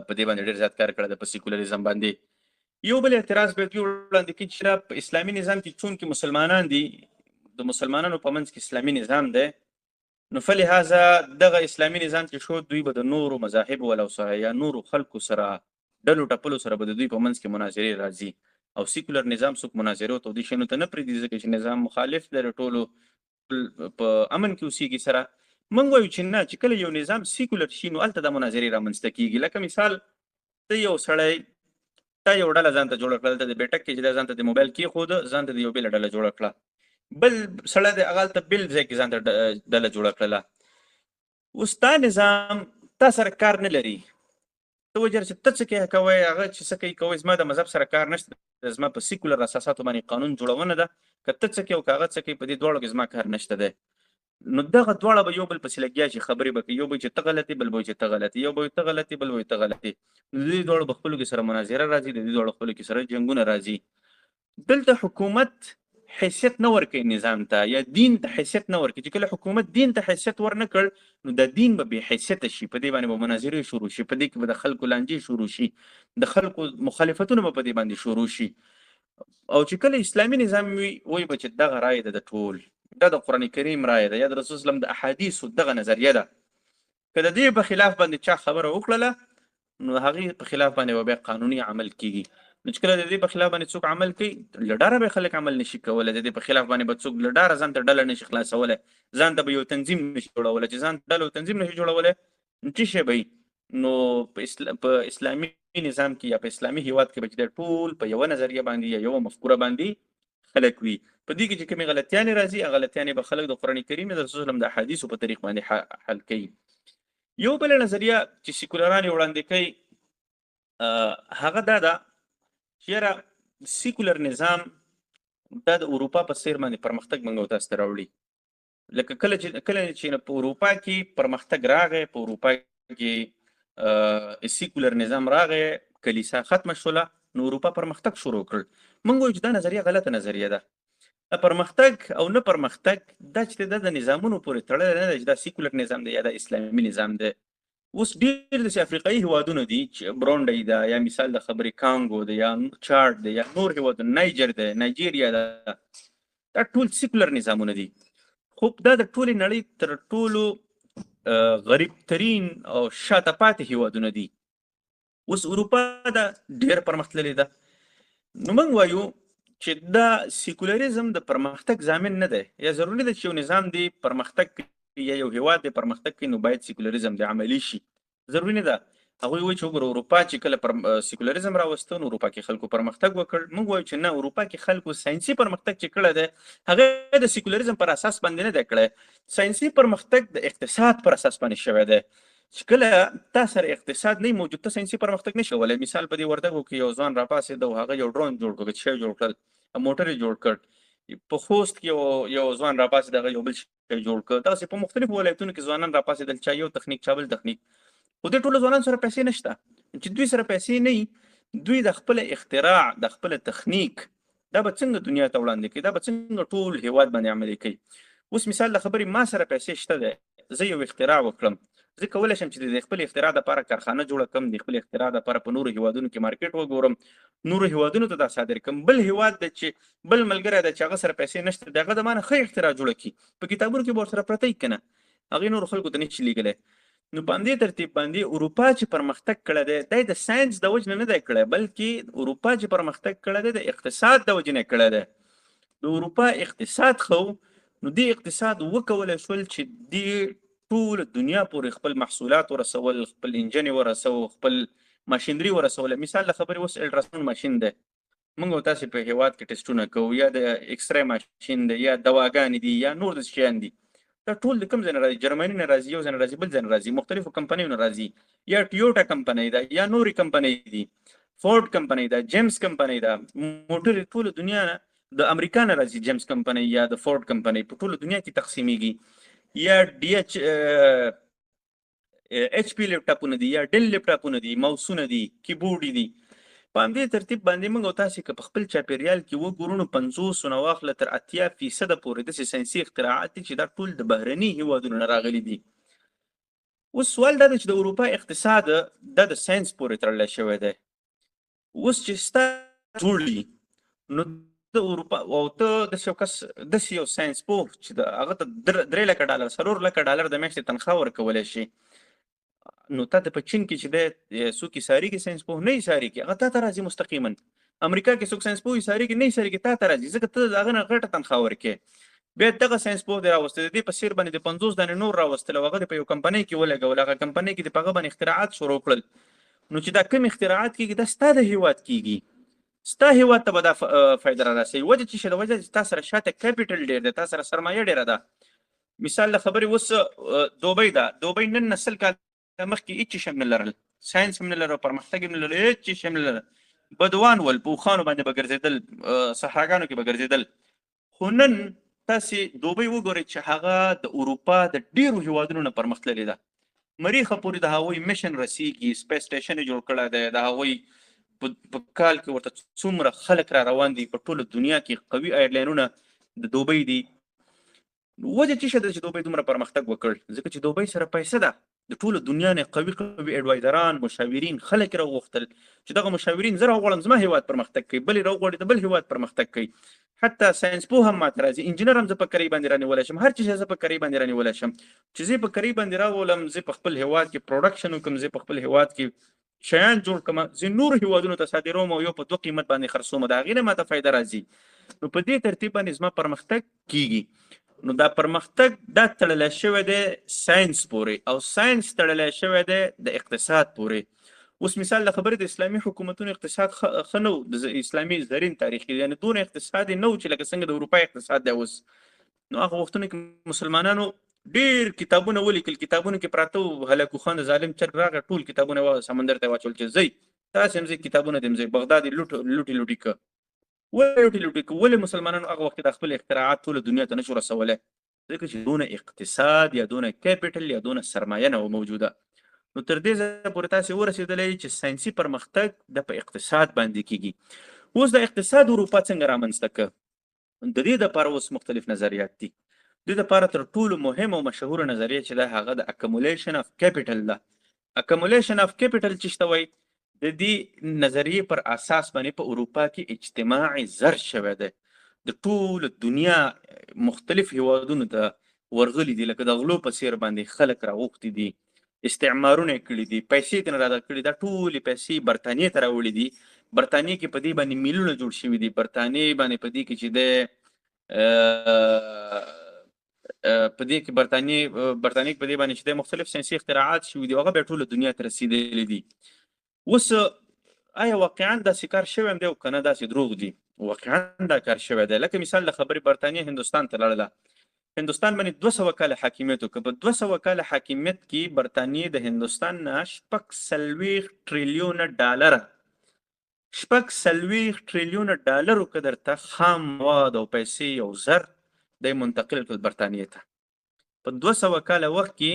[SPEAKER 1] په دې باندې ډېر زیات کار کړی دی په سیکولریزم باندې. یو بل اعتراض به دوی وړاندې کوي چې په اسلامي نظام کې چونکې مسلمانان دي، د مسلمانانو په منځ کې اسلامي نظام دی، نو فلهذا دغه اسلامي نظام چې شو، دوی به د نورو مذاهبو والاو سره یا نورو خلکو سره، ډلو ټپلو سره به د دوی په منځ کې مناظرې راځي. او سیکولر نظام څوک مناظرو ته دې شیانو ته نه پرېږدي، ځکه چې نظام مخالف دی د ټولو په امن کې اوسېږي سره. موږ وایو چې نه، چې کله یو نظام سیکولر شي نو هلته د مناظرې رامنځته کېږي. لکه مثال ته یو سړی، تا یو ډله ځان ته جوړه کړه، دلته د بیټک کې چې دا ځان ته د موبایل کېښوده، ځان ته د یو بېله ډله جوړه کړه، بل سړی دی هغه هلته بل ځای کې ځان ته ډله جوړه کړله. اوس دا نظام تا سره کار نه لري. ته وجر چې ته څه کې کوي هغه چې څه کوي کوي زما د مذهب سره کار نشته، زما په سیکولر اساساتو باندې قانون جوړونه ده، که ته څه کوي او هغه څه کوي په دې دواړو کې زما کار نشته دی. نو دغه دواړه به یو بل پسې لګیا شي، خبرې به کوي، یو به چې ته غلطي بل به چې ته غلطي، یو به ته غلطي بل به ته غلطي. نو د دې دواړو په خپلو کې سره مناظره راځي، د دې دواړو خپلو کې سره جنګونه راځي. دلته حکومت حیثیت نه ورکوي نظام ته، یا دین ته حیثیت نه ورکوي. چې کله حکومت دین ته حیثیت ورنه کړ نو د دین به بې حیثیته شي، په دې باندې به مناظرې شروع شي، په دې کې به د خلکو لانجې شروع شي، د خلکو مخالفتونه به په دې باندې شروع شي. او چې کله اسلامي نظام وي وایي به چې دغه رایه ده د ټول، دا د قرآن کریم رایه ده یا د رسول صلی الله علیه وسلم د احادیثو دغه نظریه ده. که د دې په خلاف باندې چا خبره وکړله نو هغې په خلاف باندې به بیا قانوني عمل کیږي. نو چې کله د دې په خلاف باندې څوک عمل کوي له ډاره به خلک عمل نشي کولی، د دې په خلاف باندې به څوک له ډاره ځان ته ډله نشي خلاصولی، ځان ته به یو تنظیم نشي جوړولی. چې ځان ته ډله او تنظیم نشي جوړولی نو څه شی به نو په اسلامي نظام کې یا په اسلامي هیواد کې به چې ټول په یوه نظریه باندې یا یوه مفکوره باندې خلک وي. په دې کې چې کومې غلطیانې راځي هغه غلطیانې به خلک د قرآن کریم د رسول صلی الله علیه وسلم د احادیثو په طریق باندې حل کوي. یو بله نظریه چې سیکولران یې وړاندې کوي هغه دا ده چې یاره سیکولر نظام دا د اروپا په څیر باندې پرمختګ موږ او تاسو ته راوړي. لکه کله چې په اروپا کې پرمختګ راغی، په اروپا کې سیکولر نظام راغی، کلیسا ختمه شوله، نو اروپا پرمختګ شروع کړ. موږ وایو چې دا نظریه غلطه نظریه ده. پرمختګ او نه پرمختګ دا چې د نظامونو پورې تړلی نه دی چې دا سیکولر نظام دی یا دا اسلامي نظام دی. اوس ډېر داسې افریقایي هیوادونه دي چې برونډی ده، یا مثال د خبرې کانګو ده، یا چاډ ده، یا نور هیوادونه، نایجر ده، نایجیریا ده، دا ټول سیکولر نظامونه دي. خو دا د ټولې نړۍ تر ټولو غریب ترین او شاته پاتې هیوادونه دي. اوس اروپا دا ډېر پرمختللې ده. نو موږ وایو چې دا سیکولریزم د پرمختګ ضامن نه دی، یا ضروري ده چې یو نظام دی پرمختګ کوي یا یو هیواد دی پرمختګ کوي نو باید سیکولریزم دی عملی شي، ضروري نه ده. هغوی وایي چې وګوره اروپا چې کله سیکولریزم راوسته نو اروپا کې خلکو پرمختګ وکړ. موږ وایو چې نه، اروپا کې خلکو ساینسي پرمختګ چې کړی دی هغه د سیکولریزم پر اساس باندې نه دی کړی، ساینسي پرمختګ د اقتصاد پر اساس باندې شوی دی. چې کله تا سره اقتصاد نه موجود ته ساینسي پرمختګ نشي کولی. مثال په دې وردګو کې یو ځوان راپاڅېد او هغه یو ډرون جوړ کړ، شی جوړ کړل، موټر یې جوړ کړ. په خوست کې یو ځوان راپاڅېد هغه یو بل شی جوړ کړ. داسې په مختلفو ولایتونو کې ځوانان راپاڅېدل، چا یو تخنیک چا بل تخنیک. خو دې ټولو ځوانانو سره پیسې نشته. چې دوی سره پیسې نه وي دوی د خپل اختراع د خپل تخنیک دا به څنګه دنیا ته وړاندې کوي، دا به څنګه ټول هیواد باندې عملي کوي. اوس مثال د خبرې ما سره پیسې شته دی، زه یو اختراع وکړم، زه کولی شم چې د خپل اختراع دپاره کارخانه جوړه کړم، د خپل اختراع دپاره په نورو هیوادونو کې مارکیټ وګورم، نورو هیوادونو ته دا صادر کړم. بل هیواد دی چې بل ملګری دی چې هغه سره پیسې نشته دی، هغه د ما نه ښه اختراع جوړه کړي، په کتابونو کې به ورسره پرته وي که نه، هغې نورو خلکو ته نشي لیږلی. نو په همدې ترتیب باندې اروپا چې پرمختګ کړی دی دا د ساینس د وجې نه دی کړی، بلکې اروپا چې پرمختګ کړی دی د اقتصاد د وجې نه کړی دی. د اروپا اقتصاد خو نو دې اقتصاد وکولی شول چې دې ټول دنیا پورې خپل محصولات ورسول، خپل انجن ورسول، خپل ماشینري ورسوله. مثال د خبرې اوس الټراساوند ماشین دی، موږ او تاسې په هیواد کې ټسټونه کوو، یا د ایکسرې ماشین دی، یا دواګانې دي، یا نور داسې شیان دي. دا ټول د کوم ځای نه راځي؟ جرمني نه راځي، یو ځای نه راځي، بل ځای نه راځي، مختلفو کمپنیو نه راځي. یا ټیوټا کمپنۍ ده، یا نورې کمپنۍ دي، فورډ کمپنۍ ده، جیمز کمپنۍ ده. موټرې ټوله دنیا نه د امریکا نه راځي، جیمز کمپنۍ یا د فورډ کمپنۍ په ټوله دنیا کې تقسیمیږي. یا ډي ایچ پی لیپټاپونه دي، یا ډل لیپټاپونه دي، ماوسونه دي، کیبورډ دي. په همدې ترتیب باندې موږ او تاسې که په خپل چاپېریال کې وګورو نو 50 نه واخله تر 80% پورې داسې ساینسي اختراعات دي چې دا ټول د بهرني هیوادونو نه راغلي دي. اوس سوال دا دی چې د اروپا اقتصاد دا د ساینس پورې تړلی شوی دی. اوس چې ستا جوړ نو د اروپا او ته داسې یو کس داسې یو ساینس پوه چې هغه ته 3 لکه ډالر 4 لکه ډالر د میاشتې تنخواه ورکولی شي، نو تا ته په چین کې چې دی څوک ایساري کې ساینس پوه نه ایساري کې هغه تا ته راځي مستقیما. امریکا کې څوک ساینس پوه ایساري کې نه ایساري کې تا ته راځي، ځکه ته د هغه نه غټه تنخواه ورکوې. بیا دغه ساینس پوه دی راوستی، د دې په څېر باندې د 50 دانې نور راوستل او هغه د په یو کمپنۍ کې ولګول، هغه کمپنۍ کې د په هغه باندې اختراعات شروع کړل. نو چې دا کوم اختراعات کېږي دا ستا د هیواد کېږي، ستا هیواد ته به دا فایده را رسوي. وجه چې د وجه چې تا سره شاته کیپیټل ډېر دی، تا سره سرمایه ډېره ده. مثال د خبرې اوس دوبۍ ده، دوبۍ نن نه 100 کاله مخکې هېڅ شی هم نه لرل، ساینس هم نه لرل، پرمختګ هم نه لرل، هېڅ شی هم نه لرل. بدوان ول، په اوښانو باندې به ګرځېدل، صحراګانو کې به ګرځېدل. خو نن تاسې دوبۍ وګورئ چې هغه د اروپا د ډېرو هېوادونو نه پرمختللې ده. مریخه پورې د هغوی میشن رسیږي، سپیس سټیشن یې جوړ کړی دی، د هغوی په کال کې ورته څومره خلک را روان دي، په ټوله دنیا کې قوي ایرلاینونه د دوبۍ دي. وجه څه شی ده چې دوبۍ دومره پرمختګ وکړ؟ ځکه چې دوبۍ سره پیسه ده، د ټوله دنیا نه قوي قوي اډوایزران، مشاورین خلک یې راوغوښتل چې دغه مشاورین زه راغواړم زما هیواد پرمختګ کوي، بل یې راوغواړي د بل هیواد پرمختګ کوي. حتی ساینس پوه هم ماته راځي، انجینر هم زه په کرۍ باندې رانیولی شم، هر څه زه په کرۍ باندې رانیولی شم چې زه په کرۍ باندې راولم، زه په خپل هیواد کې پروډکشن وکړم، زه په خپل هیواد کې شیان جوړ کړم، زه نورو هیوادونو ته صادروم او یو په 2 قیمت باندې خرڅوم، د هغې نه ماته فایده راځي. نو په دې ترتیب باندې زما پرمختګ کیږي. نو دا پرمختګ دا تړلی شوی دی ساینس پورې، او ساینس تړلی شوی دی د اقتصاد پورې. اوس مثال د خبرې د اسلامي حکومتونو اقتصاد ښه نه و، د اسلامي زرین تاریخ کې یعنې دونه اقتصاد یې نه و چې لکه څنګه د اروپا اقتصاد دی اوس. نو هغه وختونو کې مسلمانانو ډېر کتابونه ولیکل، کتابونو کې پراته وو، هلاکو خان د ظالم چرګ راغی ټول کتابونه یې سمندر ته واچول چې ځئ تاسې هم ځئ کتابونه دې هم ځئ، بغداد یې لوټې لوټې کړه. ولې لوټې لوټې کړه؟ ولې مسلمانانو هغه وخت د خپل اختراعات ټوله دنیا ته نشو رسولی؟ ځکه چې دونه اقتصاد یا دونه کیپیټل یا دونه سرمایه نه وه موجوده. نو تر دې ځایه پورې تاسې ورسېدلی چې ساینسي پرمختګ د په اقتصاد باندې کیږي. اوس د اقتصاد اروپا څنګه رامنځته کړه؟ د دې دپاره اوس مختلف نظریات دي. د دې دپاره تر ټولو مهم او مشهوره نظریه چې ده هغه د اکمولیشن اف کیپیټل ده. اکمولیشن اف کیپیټل څه ته وایي؟ د دې نظریې پر اساس باندې په اروپا کې اجتماعي زر شوی دی، د ټول دنیا مختلف هیوادونو ته ورغلي دي، لکه د غلو په څیر باندې خلک راغوښتي دي، استعمارونه یې کړي دي، پیسې ترې راډا کړي، دا ټولې پیسې برټانیې ته راوړي دي. برټانیې کې په دې باندې میلونه جوړ شوي دي، برټانیې باندې په دې کې چې په دې کې برټانیې په دې باندې چې مختلف ساینسي اختراعات شوي دي، هغه بیا ټوله دنیا ته رسېدلي دي. اوس آیا واقعا داسې کار شوی هم دی او که نه داسې دروغ دي؟ واقعا دا کار شوی دی. لکه مثال د خبرې برټانیې هندوستان ته لاړله، هندوستان باندې 200 کاله حاکمیت وکړه. په 200 کاله حاکمیت کې برټانیې د هندوستان نه 46 ټریلیونه ډالره 46 ټریلیونه ډالرو که درته خام مواد او پیسې او زر دی منتقل کړل برټانیې ته. په 200 کاله وخت کې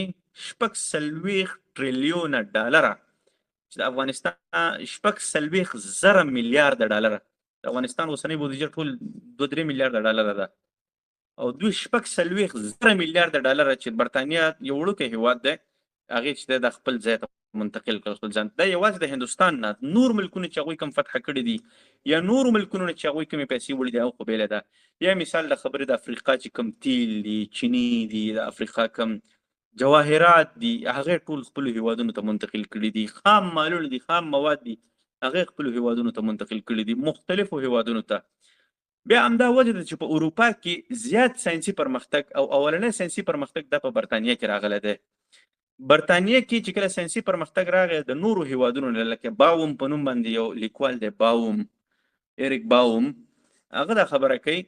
[SPEAKER 1] 46 ټریلیونه ډالره چې د افغانستان 46 زره میلیارده ډالره، د افغانستان اوسنۍ بودیجه ټول 2-3 میلیارده ډالره ده، او دوی 46 زره میلیارده ډالره چې برټانیه یو وړوکی هیواد دی هغې چې د خپل ځای ته منتقل کړل خپل ځان. دا یوازې د هندوستان نه، نور ملکونه چې هغوی کوم فتح کړي دي یا نورو ملکونو نه چې هغوی کومې پیسې وړي دي هغه خو بیله ده. یا مثال د خبرې د افریقا چې کوم تیل دي، چیني دي، د افریقا کوم جواهرات دي، هغې ټول خپلو هیوادونو ته منتقل کړي دي، خام مالونه دي، خام مواد دي، هغې خپلو هیوادونو ته منتقل کړي دي، مختلفو هیوادونو ته. بیا همدا وجه ده چې په اروپا کې زیات ساینسي پرمختګ او اولنی ساینسي پرمختګ دا په برټانیه کې راغلی دی. برټانیه کې چې کله ساینسي پرمختګ راغی د نورو هیوادونو نه، لکه باوم په نوم باندې یو لیکوال دی، باوم، ایریک باوم، هغه دا خبره کوي،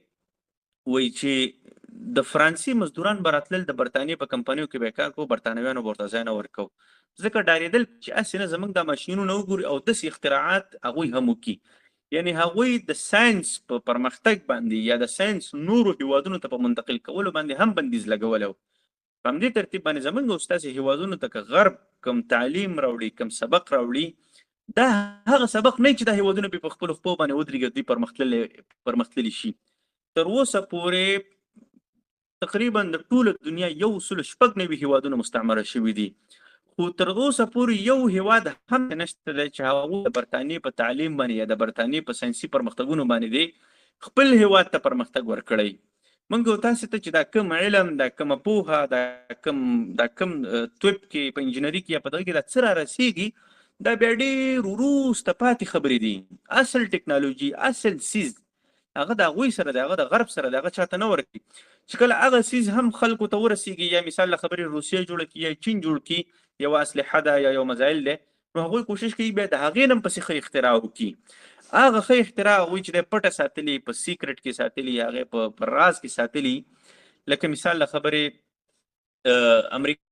[SPEAKER 1] وایي چې د فرانسې مزدوران به راتلل د برټانیې په کمپنیو کې به یې کار کوو، برټانویانو به ورته ځای نه ورکوو، ځکه ډارېدل چې هسې نه زموږ دا ماشینونه وګوري او داسې اختراعات هغوی هم وکړي. یعنې هغوی د ساینس په پرمختګ باندې یا د ساینس نورو هیوادونو ته په منتقل کولو باندې هم بندیز لګولی و. په همدې ترتیب باندې زموږ او ستاسې هیوادونو ته که غرب کوم تعلیم راوړي، کوم سبق راوړي، دا هغه سبق نه چې دا هیوادونه په خپلو خپو باندې ودرېږي دوی پرمختللي شي. تر اوسه پورې تقریبا د ټوله دنیا 196 هیوادونه مستعمره شوي دي، خو تر اوسه پورې یو هیواد هم نشته دی چې هغوی د برټانیې په تعلیم باندې یا د برټانیې په ساینسي پرمختګونو باندې دی خپل هیواد ته پرمختګ ورکړی. موږ او تاسې ته چې دا کوم علم، دا کومه پوهه، دا کوم طب کې، په انجینري کې یا په دغه کې دا څه را رسېږي، دا بیا ډېر وروسته پاتې خبرې دي. اصل ټکنالوژي، اصل څیز هغه د هغوی سره دی، هغه د غرب سره دی، هغه چاته نه ورکړي. چې کله هغه څیز هم خلکو ته ورسېږي، یا مثال له خبرې روسیه جوړه کړي یا چین جوړ کړي، یو اسلحه ده یا یو مزایل دی، نو هغوی کوشش کوي بیا د هغې نه هم پسې ښه اختراع وکړي. هغه ښه اختراع هغوی چې دی پټه ساتلي، په سیکرټ کې ساتلي، هغې په راز کې ساتلي. لکه مثال له خبرې امریکا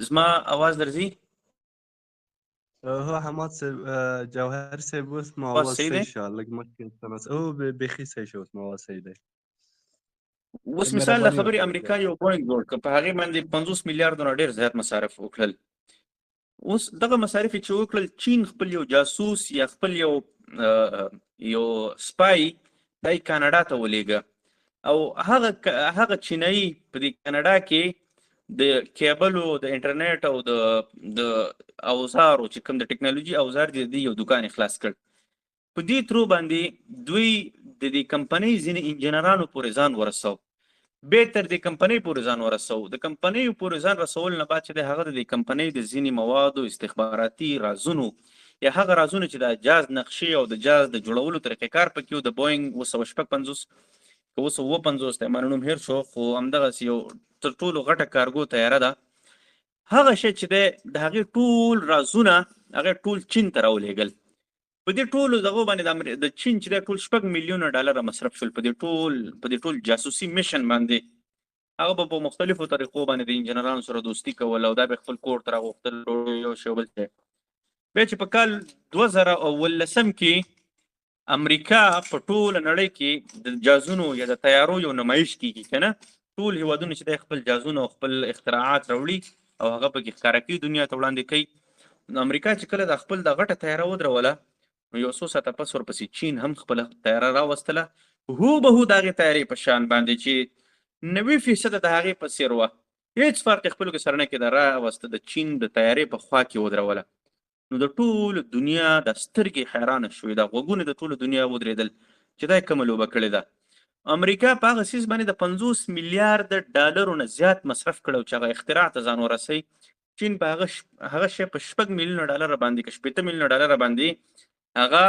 [SPEAKER 1] زما اواز درځي؟
[SPEAKER 2] هو حماد صاحب جوهر صاحب اوس ما
[SPEAKER 1] اواز
[SPEAKER 2] اواز
[SPEAKER 1] صحیح
[SPEAKER 2] صحیح
[SPEAKER 1] دی؟
[SPEAKER 2] شو لږ مخکې تماس او بیخي صحیح شو اوس ما اواز صحیح دی
[SPEAKER 1] اوس مثال د
[SPEAKER 2] مهرباني
[SPEAKER 1] خبرې
[SPEAKER 2] وکړئ
[SPEAKER 1] امریکا یو بوینګ جوړ کړ، په هغې باندې 50 میلیارډ نه ډېر زیات مصارف وکړل. اوس دغه مصارف چې وکړل، چین خپل یو جاسوس یا خپل یو سپای دای کاناډا ته ولېږه، او هغه چینایي په دې کاناډا کې د کیبلو، د انټرنیټ او د اوزارو چې کوم د ټکنالوژي اوزار دي یو دکان خلاص کړ. په دې ترو باندې دوی د دې کمپنۍ ځینې انجینرانو پورې ځان ورسو، به تر دې کمپنۍ پورې ځان ورسو. د کمپنۍ پورې ځان رسول نه بعد چې د هغه د کمپنۍ د ځینې موادو استخباراتي رازونو یا هغه رازونه چې د جاز نقشې او د جاز د جوړولو طریقې کار پکې و، د بوینګ 955 که 955 ته مانه نوم هیر شو، خو همدغه یو تر ټولو غټه کارګو طیاره ده. هغه شی چې د هغې ټول رازونه هغه ټول چین ته راولېږل. په دې ټولو دغو باندې د چین چې د ټول 6 میلیونه ډالر مصرف شول په دې ټول جاسوسي میشن باندې. هغه په مختلفو طریقو باندې د انجنیرانو سره دوستی کول او دا به خپل کور ته راغوښتل یو شی بل شی. بیا چې په کال 2019 کې امریکا په ټوله نړۍ کې د جازونو یا د طیارو یو نمایش کیږي کنه، ټول هیوادونه چې د خپل جازونه او خپل اختراعات راوړي او هغه پکې ښکاره کوي، دنیا ته وړاندې کوي. نو امریکا چې کله د خپل د غټه طیاره ودروله، نو یو څو ساعته پس ورپسې چین هم خپله طیاره راوستله، هوبهو د هغې طیارې په شان باندې چې 90% د هغې په څېر وه، هېڅ فرق یې خپلو کې سره نه کېده، راوسته د چین د طیارې په خوا کې ودروله. نو د ټول دنیا د سترګې حیرانه شوې، د غوږونه د ټولو دنیا ودرېدل چې دا کومه لوبه کړې ده. امریکا په هغه څیز باندې د 50 میلیارډ ډالرو نه زیات مصرف کړی چې هغه اختراع ته ځان ورسوي. چین په هغه شی په 6 میلیونه ډالر باندې که 8 میلیونه ډالر باندې هغه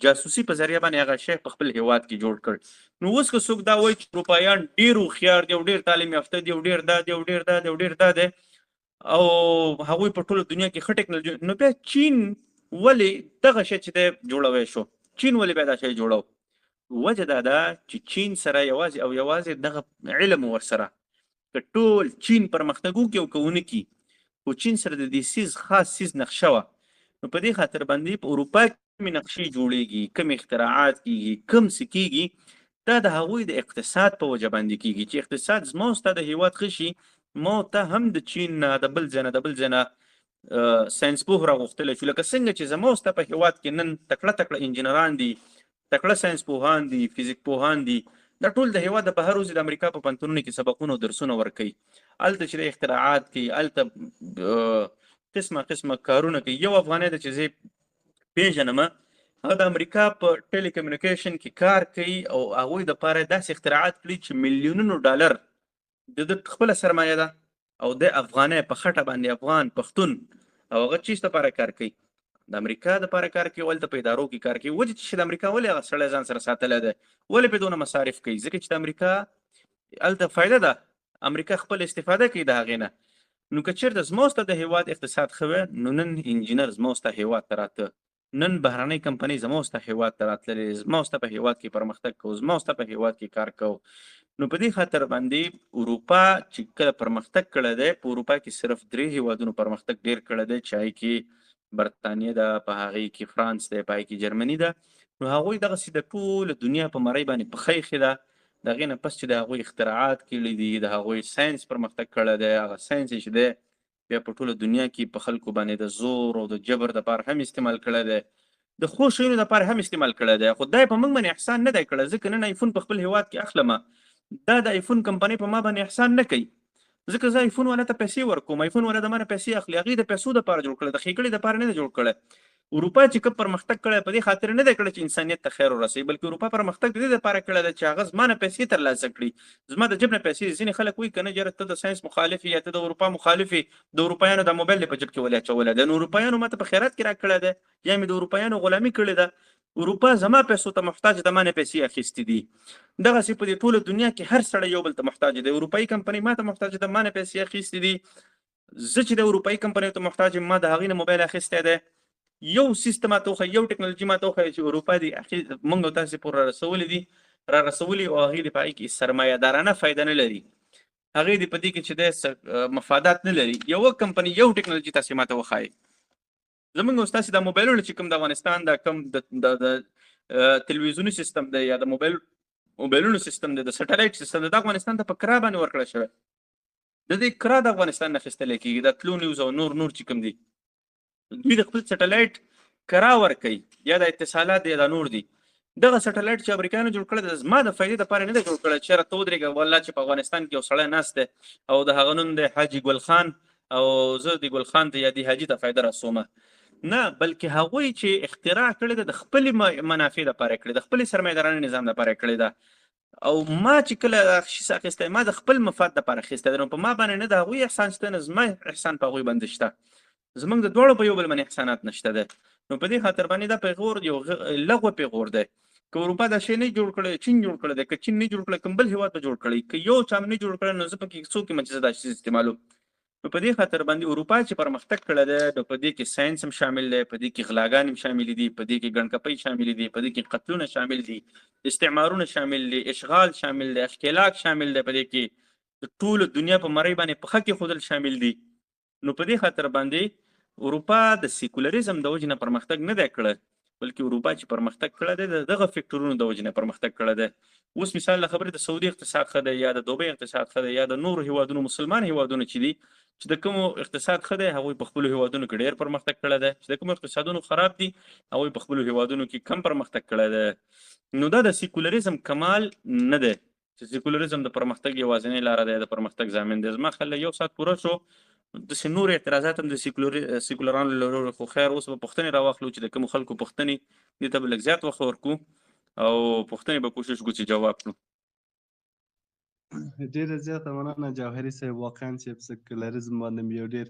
[SPEAKER 1] جاسوسي په ذریعه باندې هغه شی په خپل هیواد کې جوړ کړ. نو اوس که څوک دا وایي چې اروپایان ډېر هوښیار دي او ډېر تعلیم یافته دي او ډېر دا دی او ډېر دا دی او ډېر دا دی او هغوی په ټوله دنیا کې ښه ټکنالوژي، نو بیا چین ولې دغه شی چې دی جوړوی شو؟ چین ولې بیا دا شی جوړو؟ وجه دا ده چې چین سره یوازې او یوازې دغه علم ورسره که ټول چین پرمختګ وکړي او که ونه کړي، خو چین سره د دې سیز خاص سیز نقشه وه. نو په دې خاطر باندې په اروپا کې کومې نقشې جوړېږي، کوم اختراعات کېږي، کوم څه کېږي، دا د هغوی د اقتصاد په وجه باندې کېږي چې اقتصاد زما او ستا د هېواد ښه شي. ما ته هم د چین نه د بل ځای نه ساینسپوه راغوښتلی شو، لکه څنګه چې زما او ستا په هېواد کې نن تکړه تکړه انجینران دي، تکړه ساینسپوهان دي، فزیک پوهان دي، دا ټول د هېواد د بهر وځي د امریکا په پوهنتونونو کې سبقونه او درسونه ورکوي. هلته چې د اختراعات کوي، هلته قسمه قسمه کارونه کوي. یو افغانی ده چې زه پیژنم، هغه د امریکا په ټیلی کمیونیکیشن کې کار کوي او هغوی دپاره داسې اختراعات کړي چې میلیونونو ډالر د ده خپله سرمایه ده، او د افغانی په خټه باندې افغان پښتون، او هغه چیز دپاره کار کوي؟ د امریکا دپاره کار کوي او هلته په ادارو کې کار کوي. وجه چې د امریکا ولې هغه سړی ځان سره ساتلی دی، ولې پرې دونه مصارف کوي؟ ځکه چې د امریکا هلته فایده ده، امریکا خپل استفاده کوي د هغې نه. نو که چېرته زما ستا د هېواد اقتصاد ښه وی، نو نن انجینر زما ستا هېواد ته راته، نن بهرنۍ کمپنۍ زما ستا هېواد ته راتللې، زما ستا په هېواد کې پرمختګ کوو، زما ستا په هېواد کې کار کوو. نو په دې خاطر باندې اروپا چې کله پرمختګ کړی دی، په اروپا کې صرف 3 هېوادونو پرمختګ ډېر کړی دی، چې هغې کې برطانیه ده، په هغې کې فرانس دی، په هغې کې جرمني ده. نو هغوی دغسې د ټوله دنیا په مرۍ باندې پښه ایښې ده. د هغې نه پس چې د هغوی اختراعات کړي دي، د هغوی ساینس پرمختګ کړی دی، هغه ساینس چې دی بیا په ټوله دنیا کې په خلکو باندې د زور او د جبر دپاره هم استعمال کړی دی، د ښو شیانو دپاره هم استعمال کړی دی. خو دا یې په موږ باندې احسان نه دی کړی، ځکه نن ایفون په خپل هېواد کې اخلمه، دا د ایفون کمپنۍ په ما باندې احسان نه کوي، ځکه زه ایفون والا ته پیسې ورکوم، ایفون والا د ما نه پیسې اخلي، هغې د پیسو دپاره جوړ کړی، د ښېګړې دپاره نه دی جوړ کړی. اروپا چې کوم پرمختګ کړی په دې خاطر نه دی کړی چې انسانیت ته خیر ورسوي، بلکې اروپا پرمختګ د دې دپاره کړی دی چې هغه زما نه پیسې ترلاسه کړي، زما د جیب نه پیسې. ځینې خلک وایي که نه جره ته د ساینس مخالف یا ته د اروپا مخالف یې، د اروپایانو دا موبایل دې په جیب کې ولې اچولی دی؟ نو اروپایانو ما ته په خیرات کې راکړی دی یا مې د اروپایانو غلامي کړې ده؟ اروپا زما پیسو ته محتاج، د ما نه پیسې اخیستې دي. دغسې په دې ټوله دنیا کې هر سړی یو بل ته محتاج دی. اروپایي کمپنۍ ما ته محتاج ده، ما نه پیسې اخیستې دي. زه چې د اروپایي کمپنیو ته محتاج یم، ما د هغې نه موبایل اخیستی دی، یو سیستم ماته وښایي، یو ټکنالوژي ماته وښایي چې اروپا دې اخر موږ او تاسې پورې را رسولي او هغې دې په هغې کې سرمایه‌دارانه فایده نه لري، هغې دې په دې کې چې دی مفادات نه لري. یوه کمپنۍ یو ټکنالوژي تاسې ماته وښایي. زموږ او ستاسې دا موبایلونه چې کوم د افغانستان دا کوم د تلویزیوني سیستم دی یا د موبایلونو سیستم دی، د سټلایټ سیستم دی، دا افغانستان ته په کرا باندې ورکړی شوی. د دې کرا د افغانستان نه اخیستلی کېږي. دا تلو نیوز او نور چې کوم دي دوی د خپل سټلایټ کرا ورکوي یا د اتصالات یا د نور دي. دغه سټلایټ چې امریکایانو جوړ کړی دی زما د فایدې دپاره نه دی جوړ کړی. چېرې ته ودرېږه والله چې په افغانستان کې یو سړی ناست دی او د هغه نوم دی حاجي ګل خان او زه د ګل خان ته یا د حاجي ته فایده رسومه، نه، بلکې هغوی چې اختراع کړې ده د خپلې منافع دپاره یې کړې ده، خپلې سرمایه‌دارانه نظام دپاره یې کړې ده. او ما چې کله دغه شي اخیستی ما د خپل مفاد دپاره اخیستی دی، نو په ما باندې نه د هغوی احسان شته نه زما احسان په هغوی باندې شته. زموږ د دواړو په یو بل باندې احسانات نشته دی. نو په دې خاطر باندې دا پیغور یو لغوه پیغور دی. که اروپا دا شی نه جوړ کړی، چین جوړ کړی دی، که چین نه جوړ کړی کوم بل هېواد به جوړ کړی، که یو چا نه جوړ کړی نو زه پکې څوک یم چې زه دا شی استعمالوم. نو په دې خاطر باندې اروپا چې پرمختګ کړی دی نو په دې کې ساینس هم شامل دی، په دې کې غلاګانې هم شاملې دي، په دې کې ګڼکپۍ شاملې دي، په دې کې قتلونه شامل دي، استعمارونه شامل دي، اشغال شامل دی، اختلاق شامل دی، په دې کې د ټولو دنیا په مرۍ باندې پښه کېښودل شامل دي. نو په دې خاطر باندې اروپا د سیکولریزم د وجې نه پرمختګ نه دی کړی، بلکې اروپا چې پرمختګ کړی دی د دغه فکټورونو د وجې نه پرمختګ کړی دی. اوس مثال له خبرې د سعودي اقتصاد ښه دی یا د دوبۍ اقتصاد ښه دی یا د نورو هیوادونو مسلمان هیوادونو چې دي چې د کومو اقتصاد ښه دی هغوی په خپلو هیوادونو کې ډېر پرمختګ کړی دی، چې د کومو اقتصادونو خراب دي هغوی په خپلو هیوادونو کې کم پرمختګ کړی دی. نو دا د سیکولریزم کمال نه دی چې سیکولریزم د پرمختګ یوازینۍ لاره دی، د پرمختګ ضامن دی. زما خیال یو ساعت پوره شو، داسې نور اعتراضات هم د سیکولرانو لرو، خو خیر اوس به پوښتنې راواخلو چې د کومو خلکو پوښتنې دې ته به لږ زیات وخت ورکړو او پوښتنې به کوشش وکړو چې جواب کړو.
[SPEAKER 2] ډېره زیاته مننه جوهري صاحب، واقعا چې په سیکولریزم باندې مې یو ډېر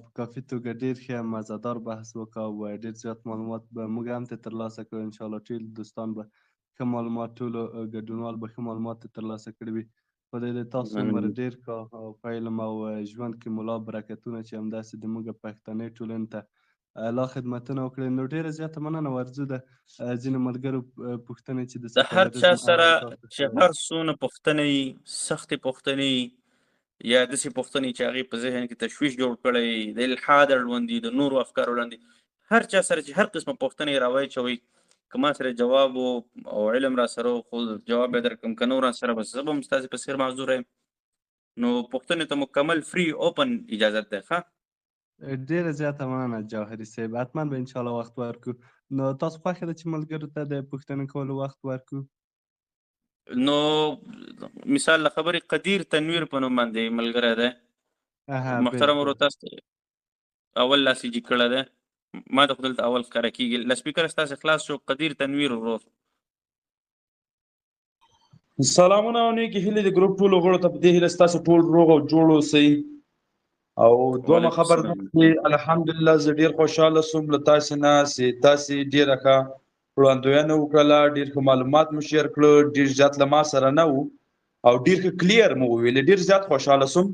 [SPEAKER 2] په کافي توګه ډېر ښه مزهدار بحث وکړ او ډېر زیات معلومات به موږ هم ترې ترلاسه کړو. انشاءالله ټول دوستان به ښه معلومات، ټولو ګډونوال به ښه معلومات ترلاسه کړي وي. خدای دې تاسو عمر ډېر کړه او په علم او ژوند کې ملا برکتونه چې همداسې د موږ پښتنې ټولنې ته لا خدمتونه وکړي. نو ډېره زیاته مننه. ورځو د ځینو ملګرو پوښتنې چې د
[SPEAKER 1] هر چا سره چې هر څونه پوښتنې سختې پوښتنې یا داسې پوښتنې چې هغې په ذهن کې تشویش جوړ کړی، د الحاد اړوند دي، د نورو افکارو اړوند دي، هر چا سره چې هر قسمه پوښتنې راواچوئ که ما سره جواب او علم را سره خو جواب به درکړم، که نو را سره بس زه به هم ستاسې په څېر معذوره یم. نو پوښتنې ته مکمل فری اوپن اجازت دی. ښه،
[SPEAKER 2] ډېره زیاته مننه جوهري صاحب، حتما به انشاءالله وخت ورکړو. نو تاسو خوښه ده چې ملګرو ته د پوښتنې کولو وخت ورکړو؟
[SPEAKER 1] نو مثال له خبرې قدیر تنویر په نوم باندې ملګری دی، محترم ورو تاسو اول لاسیجي کړی دی، ما ته خو دلته اول ښکاره کېږي. له سپیکر ستاسې خلاص شو. قدیر تنویر ورور،
[SPEAKER 3] سلامونه او نیکې هیلې د ګروپ ټولو غړو ته په دې هیله ستاسو ټول روغ او جوړ اوسئ. او دومره خبر ده چې الحمدلله زه ډېر خوشحاله سوم له تاسې نه چې تاسې ډېره ښه وړاندوینه وکړله، ډېر ښه معلومات مو شیر کړه، ډېر زیات له ما سره نه وو او ډېر ښه کلیر مو وویلې، ډېر زیات خوشحاله سوم.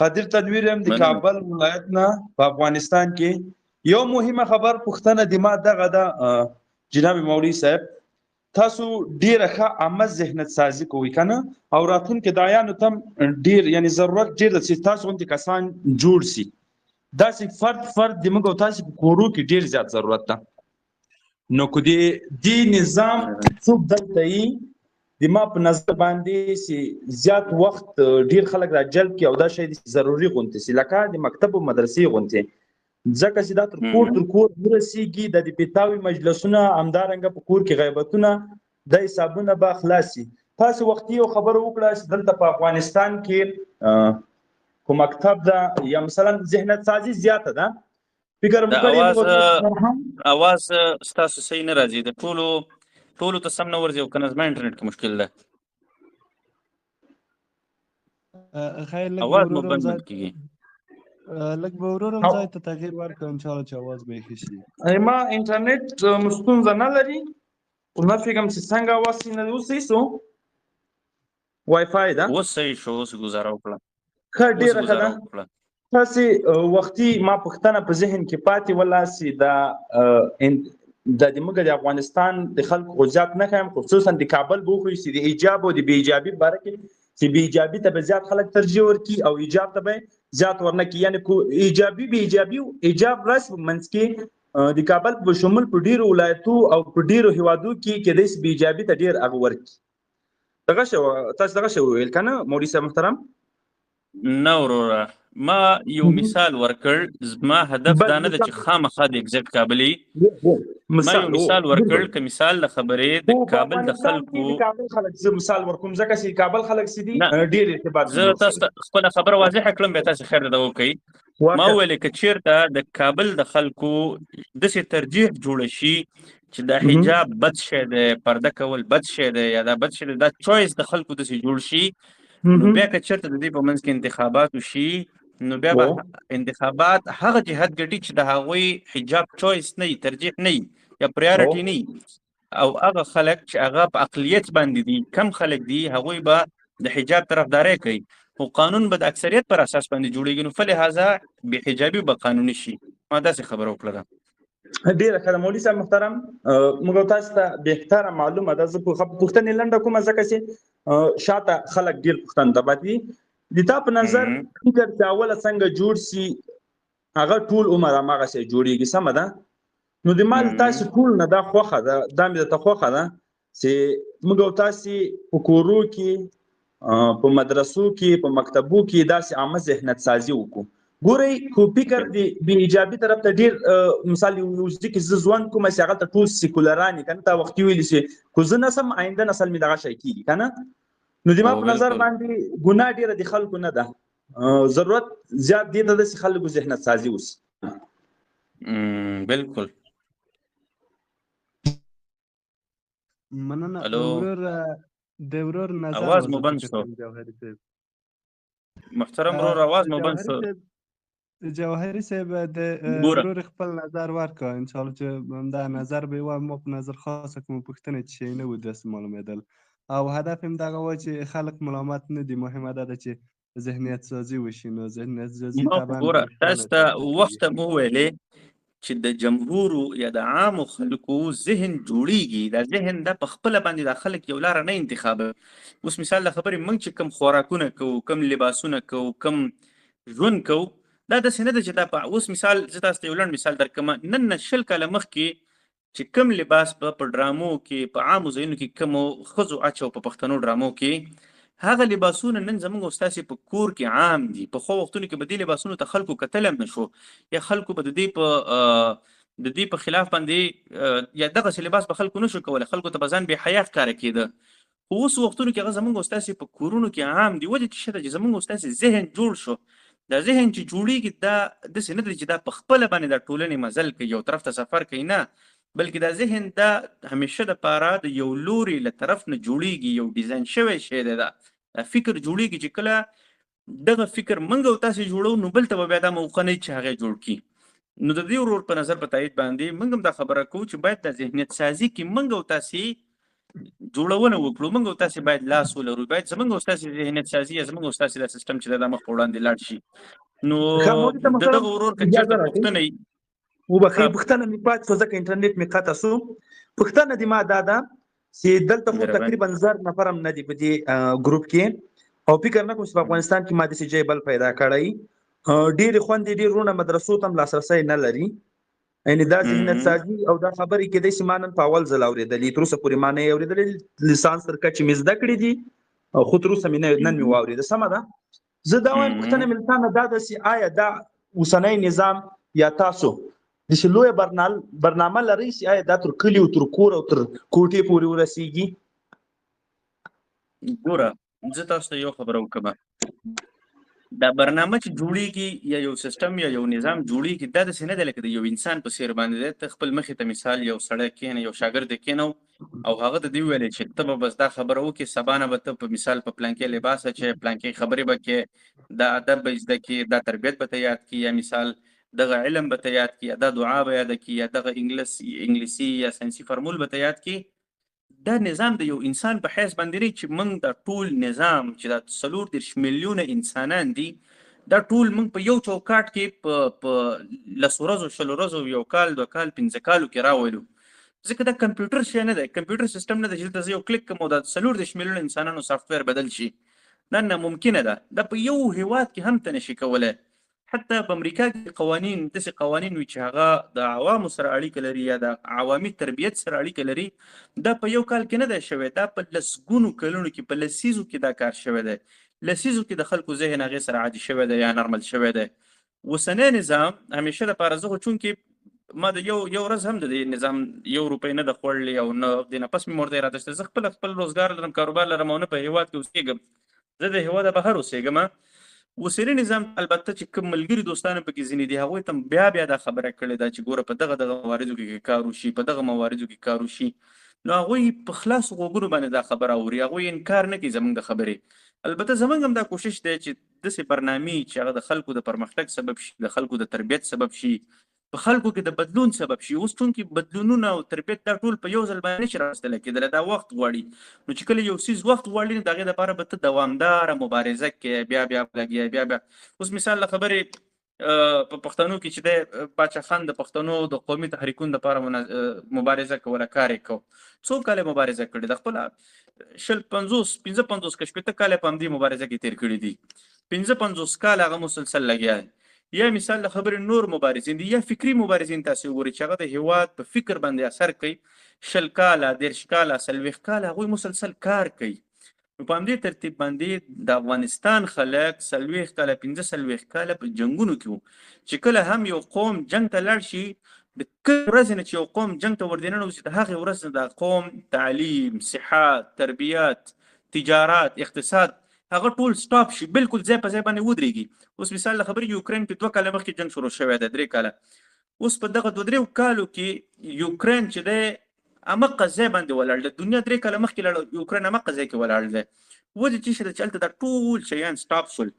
[SPEAKER 3] قدیر تنویر یم د کابل ولایت نه په افغانستان کې. یو مهمه خبر پوښتنه د ما دغه ده جناب مولوي صاحب، تاسو ډیره ښه عامه ذهنیت سازي کوئ که نه، او راتلونکي داعیانو ته هم ډېر یعنې ضرورت ډېر ده چې تاسو غوندې کسان جوړ سي. داسې فرد د موږ او تاسې په کورو کې ډېر زیات ضرورت ده. نو که د دې نظام څوک دلته یي د ما په نظر باندې چې زیات وخت ډېر خلک را جلب کړي او دا شی ضروري غوندې سي لکه د مکتب او مدرسې غوندې، ځکه چې دا تر کور ورسېږي. د پیتاوي مجلسونه همدارنګه په کور کې غیبتونه د حسابونه به خلاص سي. تاسې وختي یو خبره وکړه چې دلته په افغانستان کې کوم مکتب ده یا مثلا ذهنیت سازي زیاته ده، فکر مو کړی
[SPEAKER 1] اواز ستاسو صحیح نه راځي، د ټولو ته سم نه ورځي او که نه زما انټرنیټ کې مشکل ده، اواز مو بند کېږي.
[SPEAKER 2] لږ به ورور هم ځای ته تغییر ورکړه انشاءالله چې اواز به یې ښه شي.
[SPEAKER 3] ما انټرنیټ مو ستونزه نه لري، خو نه فکرم چې څنګه اواز صحیح نه دی. اوس صحیح سو؟ وای فای ده
[SPEAKER 1] اوس صحیح شو، اوس ګزاره وکړه.
[SPEAKER 3] ښه ډېره ښه ده. تاسې وختي ما پوښتنه په ذهن کې پاتې ولا چې د موږ د افغانستان د خلکو خو زیات نه ښیم، خصوصا د کابل به وښیو چې د ایجاب او د بې ایجابي په باره کې چې بې ایجابي ته به زیات خلک ترجیح ورکړي او ایجاب ته به زیات ورنه کړي. یعنې ایجابي بې ایجابي ایجاب راشي په منځ کې د کابل په شمول په ډېرو ولایتو او په ډېرو هیوادو کې کېدای شي بې ایجابي ته ډېر هغه ورکړي. تاسو دغه شی وویل که نه مولوي صاحب محترم؟
[SPEAKER 1] نه وروره، ما یو مثال ورکړ. زما هدف دا نه ده چې خامخا د اګزیکټ کابلي، ما یو مثال ورکړ که مثال د خبرې د کابل د خلکو.
[SPEAKER 3] کابل خلک زه مثال ورکوم ځکه چې کابل خلک چې دي ډېر ارتباط
[SPEAKER 1] زه تاسو ته خپله خبره واضحه کړم، بیا تاسو خیر ده وکړئ. ما وویل که چېرته د کابل د خلکو داسې ترجیح جوړه شي چې دا حجاب بد شی دی، پرده کول بد شی دی، یا دا بد شی دی، دا چویس د خلکو داسې جوړ شي، نو بیا که چېرته د دې په منځ کې انتخابات وشي، نو بیا به انتخابات هغه جهت ګټي چې د هغوی حجاب چویس نه وي، ترجیح نه وي یا پریارټي نه وي، او هغه خلک چې هغه په اقلیت باندې دي، کم خلک دي، هغوی به د حجاب طرفداري کوي، خو قانون به د اکثریت پر اساس باندې جوړېږي، نو فلهذا بې حجابي به قانوني شي. ما داسې خبره وکړه.
[SPEAKER 3] ډېره ښه ده مولوي صاحب محترم. موږ تاسو ته بهتره معلومه ده. زه پوښتنې لنډه کومه ځکه چې شاته خلک ډېر پوښتنو ته پاتې دي. د تا په نظر فکر چې اوله څنګه جوړ سي هغه ټول عمر هماغسې جوړېږي، سمه ده؟ نو د ما تاسو ټول نه دا خوښه ده، دا مې درته خوښه ده چې موږ او تاسې په کورو کې، په مدرسو کې، په مکتبو کې داسې عامه ذهنیت سازي وکړو. ګورئ خو فکر د بې ایجابي طرف ته ډېر مثال یو ځای کې زه ځوان کوم چې هغلته ټول سیکولران یي که نه، تا وختي ویلي چې خو زه نه سم آینده نسل مې دغه شی کېږي که نه. نو د ما په نظر باندې ګناه ډېره د خلکو نه ده، ضرورت زیات دې ته ده چې خلکو ذهنیت سازي وشي.
[SPEAKER 1] بلکل
[SPEAKER 2] مننه.
[SPEAKER 1] الو،
[SPEAKER 2] د ورور نظر
[SPEAKER 1] اواز مو بند شو. محترم ورور اواز مو بند شو.
[SPEAKER 2] جواهري صاحب د ورور خپل نظر ورکړه، انشاءالله چې همدا نظر به یې ما په نظر خاصه کومه پوښتنه چې شی نه و داسې معلومېدل، او هدف هم دغه و چې خلک ملامت نه دي، مهمه دا ده چې ذهنیت سازي وشي. نو ذهنیت سازي طبعا
[SPEAKER 1] ګوره تاسو ته وخته مو ویلې چې د جمهورو یا د عامو خلکو ذهن جوړیږي، دا ذهن دا په خپله باندې دا خلک یو لاره نه انتخابوي. اوس مثال د خبرې موږ چې کم خوراکونه کوو، کم لباسونه کوو، کم ژوند کوو، دا داسې نه ده چې دا په اوس مثال زه تاسو ته یو لنډ مثال درکړم. نن نه 20 کاله مخکې چې کم لباس په ډرامو کې، په عامو ځایونو کې کمو ښځو اچو په پښتنو ډرامو کې، هغه لباسونه نن زموږ او ستاسې په کور کې عام دي. پخوا وختونو کې به دې لباسونو ته خلکو کتل هم نه شو، یا خلکو به د دې په خلاف باندې یا دغسې لباس به خلکو نه شو کولی، خلکو ته به ځان بې حیا ښکاره کېده. خو اوس وختونو کې هغه زموږ او ستاسې په کورونو کې عام دي. وجه څه ده چې زموږ او ستاسې ذهن جوړ شو. دا ذهن چې جوړېږي دا داسې نه ده چې دا په خپله باندې دا ټولنې مزل کوي، یو طرف ته سفر کوي، نه، بلکې دا ذهن دا همیشه دپاره د یو لوري له طرف نه جوړېږي، یو ډیزاین شوی شی دی. دا فکر جوړېږي چې کله دغه فکر موږ او تاسې جوړو، نو بل ته به بیا دا موقع نه وي چې هغه جوړ کړي. نو د دې ورور په نظر په تایید باندې موږ هم دا خبره کوو چې باید دا ذهنیت سازي کې موږ او تاسې جوړونه وکړو، موږ او تاسې باید لاس ولرو، باید زموږ او ستاسې ذهنیت سازي یا زموږ او ستاسې دا سیسټم چې دا مخ په وړاندې لاړ شي. نو د دغه ورور که چېرته پوښتنه وي،
[SPEAKER 3] وبخښئ پوښتنه مې پاتې شوه ځکه انټرنیټ مې قطع شو. پوښتنه دې ما دا ده چې دلته خو تقریبا 1000 نفر هم نه دي په دې ګروپ کې، او فکر نه کوم چې په افغانستان کې ما داسې ځای بل پیدا کړی. ډېرې خویندې ډېر وروڼه مدرسو ته هم لاسرسی نه لري، یعنې دا ذهنیت سازي او دا خبرې کېدای شي ما نن په اول ځل اورېدلې، تر اوسه پورې ما نه یې اورېدلې. لیسانس تر کچې مې زده کړې دي، خو تر اوسه مې نن مې واورېده. سمه ده. زه دا وایم پوښتنه مې له تا نه دا ده چې آیا دا اوسنی نظام یا تاسو داسې لویه برنامه لرئ چې آیا دا تر کلي او تر کور او تر کوټې پورې ورسېږي؟
[SPEAKER 1] ګوره زه تاسو ته یو خبره وکړم. دا برنامه چې جوړېږي یا یو سیسټم یا یو نظام جوړېږي، دا داسې نه دی لکه د یو انسان په څېر باندې دی. ته خپل مخې ته مثال یو سړی کښېنه، یو شاګرد یې کښېنو او هغه ته دې وویلې چې ته به بس دا خبره وکړې، سبا نه به ته په مثال په پلانکې لباس اچې، پلانکې خبرې به کې، دا ادب به زده کړې، دا تربیت به ته یاد کړي، یا مثال دغه علم به ته یاد کړي، یا دا دعا به یاده کړي، یا دغه انګلیسي یا ساینسي فرمول به ته یاد کړي. دا نظام د یو انسان په حیث باندې دی چې موږ دا ټول نظام چې دا 34 میلیونه انسانان دي، دا ټول موږ په یو چوکاټ کې په لسو ورځو 20 ورځو 1 کال 2 کال 15 کالو کې راولو. ځکه دا کمپیوټر شی نه دی، کمپیوټر سیستم نه دی چې دلته زه یو کلیک کوم او دا 40 میلیونه انسانانو سافټویر بدل شي. دا ناممکنه ده. دا په یو هیواد کې هم ته نشي کولی. حتی په امریکا کې قوانین داسې قوانین وي چې هغه د عوامو سره اړیکه لري یا د عوامي تربیت سره اړیکه لري. دا په یو کال کې نه دی شوی، دا په لسګونو کلونو کې په لسیزو کې دا کار شوی دی. لسیزو کې د خلکو ذهن هغې سره عادي شوی دی یا نارمل شوی دی. اوسنی نظام همیشه دپاره زه خو چونکې ما د یو ورځ هم د دې نظام 1 روپۍ نه ده خوړلې او نه د نه پس مې ورته اراده شته. زه خپل روزګار لرم، کاروبار لرم او نه په هیواد کې اوسېږم، زه د هیواده بهر اوسېږم. اوسني نظام البته چې کوم ملګري دوستانو پکې ځینې دي هغوی ته بیا دا خبره کړې ده چې ګوره په دغه مواردو کې کار وشي، په دغه مواردو کې کار وشي. نو هغوی په خلاصو غوږونو باندې دا خبره اوري، هغوی انکار نه کوي زموږ د خبرې. البته زموږ هم دا کوشش دی چې داسې برنامې چې هغه د خلکو د پرمختګ سبب شي، د خلکو د تربیت سبب شي، په خلکو کې د بدلون سبب شي. اوس چونکې بدلونونه او تربیت دا ټول په یو ځل باندې نشي راوستلی کېدلی، دا وخت غواړي. نو چې کله یو څیز وخت غواړي نو د هغې دپاره به ته دوامداره مبارزه کې بیا لګیا بیا. اوس مثال له خبرې په پښتنو کې چې دی باچا خان د پښتنو د قومي تحریکونو دپاره مبارزه کوله، کار یې کو. څو کاله مبارزه کړې ده، خپله 50 که 60 کاله په همدې مبارزه کې تېر کړي دي. 55 کاله هغه مسلسل لګیا دی. یا مثال له خبرې نور مبارزین دي یا فکري مبارزین تاسې وګورئ چې هغه د هیواد په فکر باندې اثر کوي. 20 کاله 30 کاله 40 کاله هغوی مسلسل کار کوي. نو په همدې ترتیب باندې د افغانستان خلک 40 کاله 45 کاله په جنګونو کې وو چې کله هم یو قوم جنګ ته لاړ شي، د کومې ورځې نه چې یو قوم جنګ ته ور دننوځي د هغې ورځ نه د قوم تعلیم، صحت، تربیت، تجارت، اقتصاد هغه ټول سټاپ شي، بالکل ځای په ځای باندې ودرېږي. اوس مثال له خبرې یوکرین کې 2 کاله مخکې جنګ شروع شوی دی، 3 کاله. اوس په دغه 2-3 کالو کې یوکرین چې دی امقه ځای باندې ولاړ دی. دنیا 3 کاله مخکې یوکرین امقه ځای کې ولاړ دی. ولې چې شته چې هلته دا ټول شیان سټاپ شول.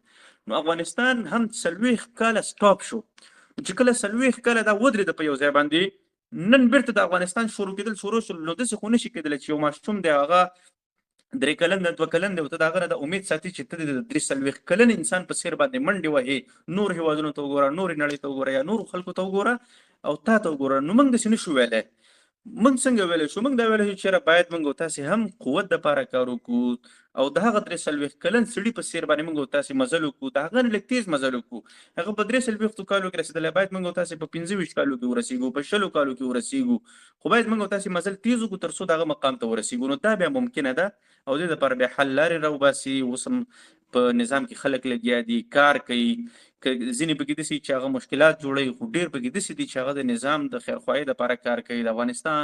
[SPEAKER 1] نو افغانستان هم 40 کاله سټاپ شو. چې کله 40 کاله دا ودرېده په یو ځای باندې، نن بیرته د افغانستان شروع کېدل شروع شول. نو داسې خو نشي کېدلی چې یو ماشوم دی هغه 3 کلن د 2 کلن دی او ته د هغه نه د امید ساتي چې ته د 43 کلن انسان په څېر باندې منډې وهې، نور هېوادونو ته وګوره، نورې نړۍ ته وګوره یا نورو خلکو ته وګوره او تا ته وګوره. نو موږ داسې نشو ویلی. موږ څنګه ویلی شو؟ موږ دا ویلی شو چې چېرې باید موږ او تاسې هم قوت دپاره کار وکړو او د هغه 43 کلن سړي په څېر باندې موږ او تاسې مزل وکړو، د هغه نه لږ تېز مزل وکړو. هغه په 43 کالو کې رسېدلی، باید موږ او تاسې په 25 کالو کې ورسېږو، په 20 کالو کې ورسېږو. خو باید موږ او تاسې مزل تېز وکړو تر څو د هغه مقام ته ورسېږو. نو دا بیا ممکنه ده او دې دپاره بیا حل لارې راوباسي. اوس هم په نظام کې خلک لګیا دي، کار کوي. ځینې پکې داسې چې هغه مشکلات جوړوي، خو ډېر پکې داسې دي چې هغه د نظام د خیرخواهۍ دپاره کار کوي. د افغانستان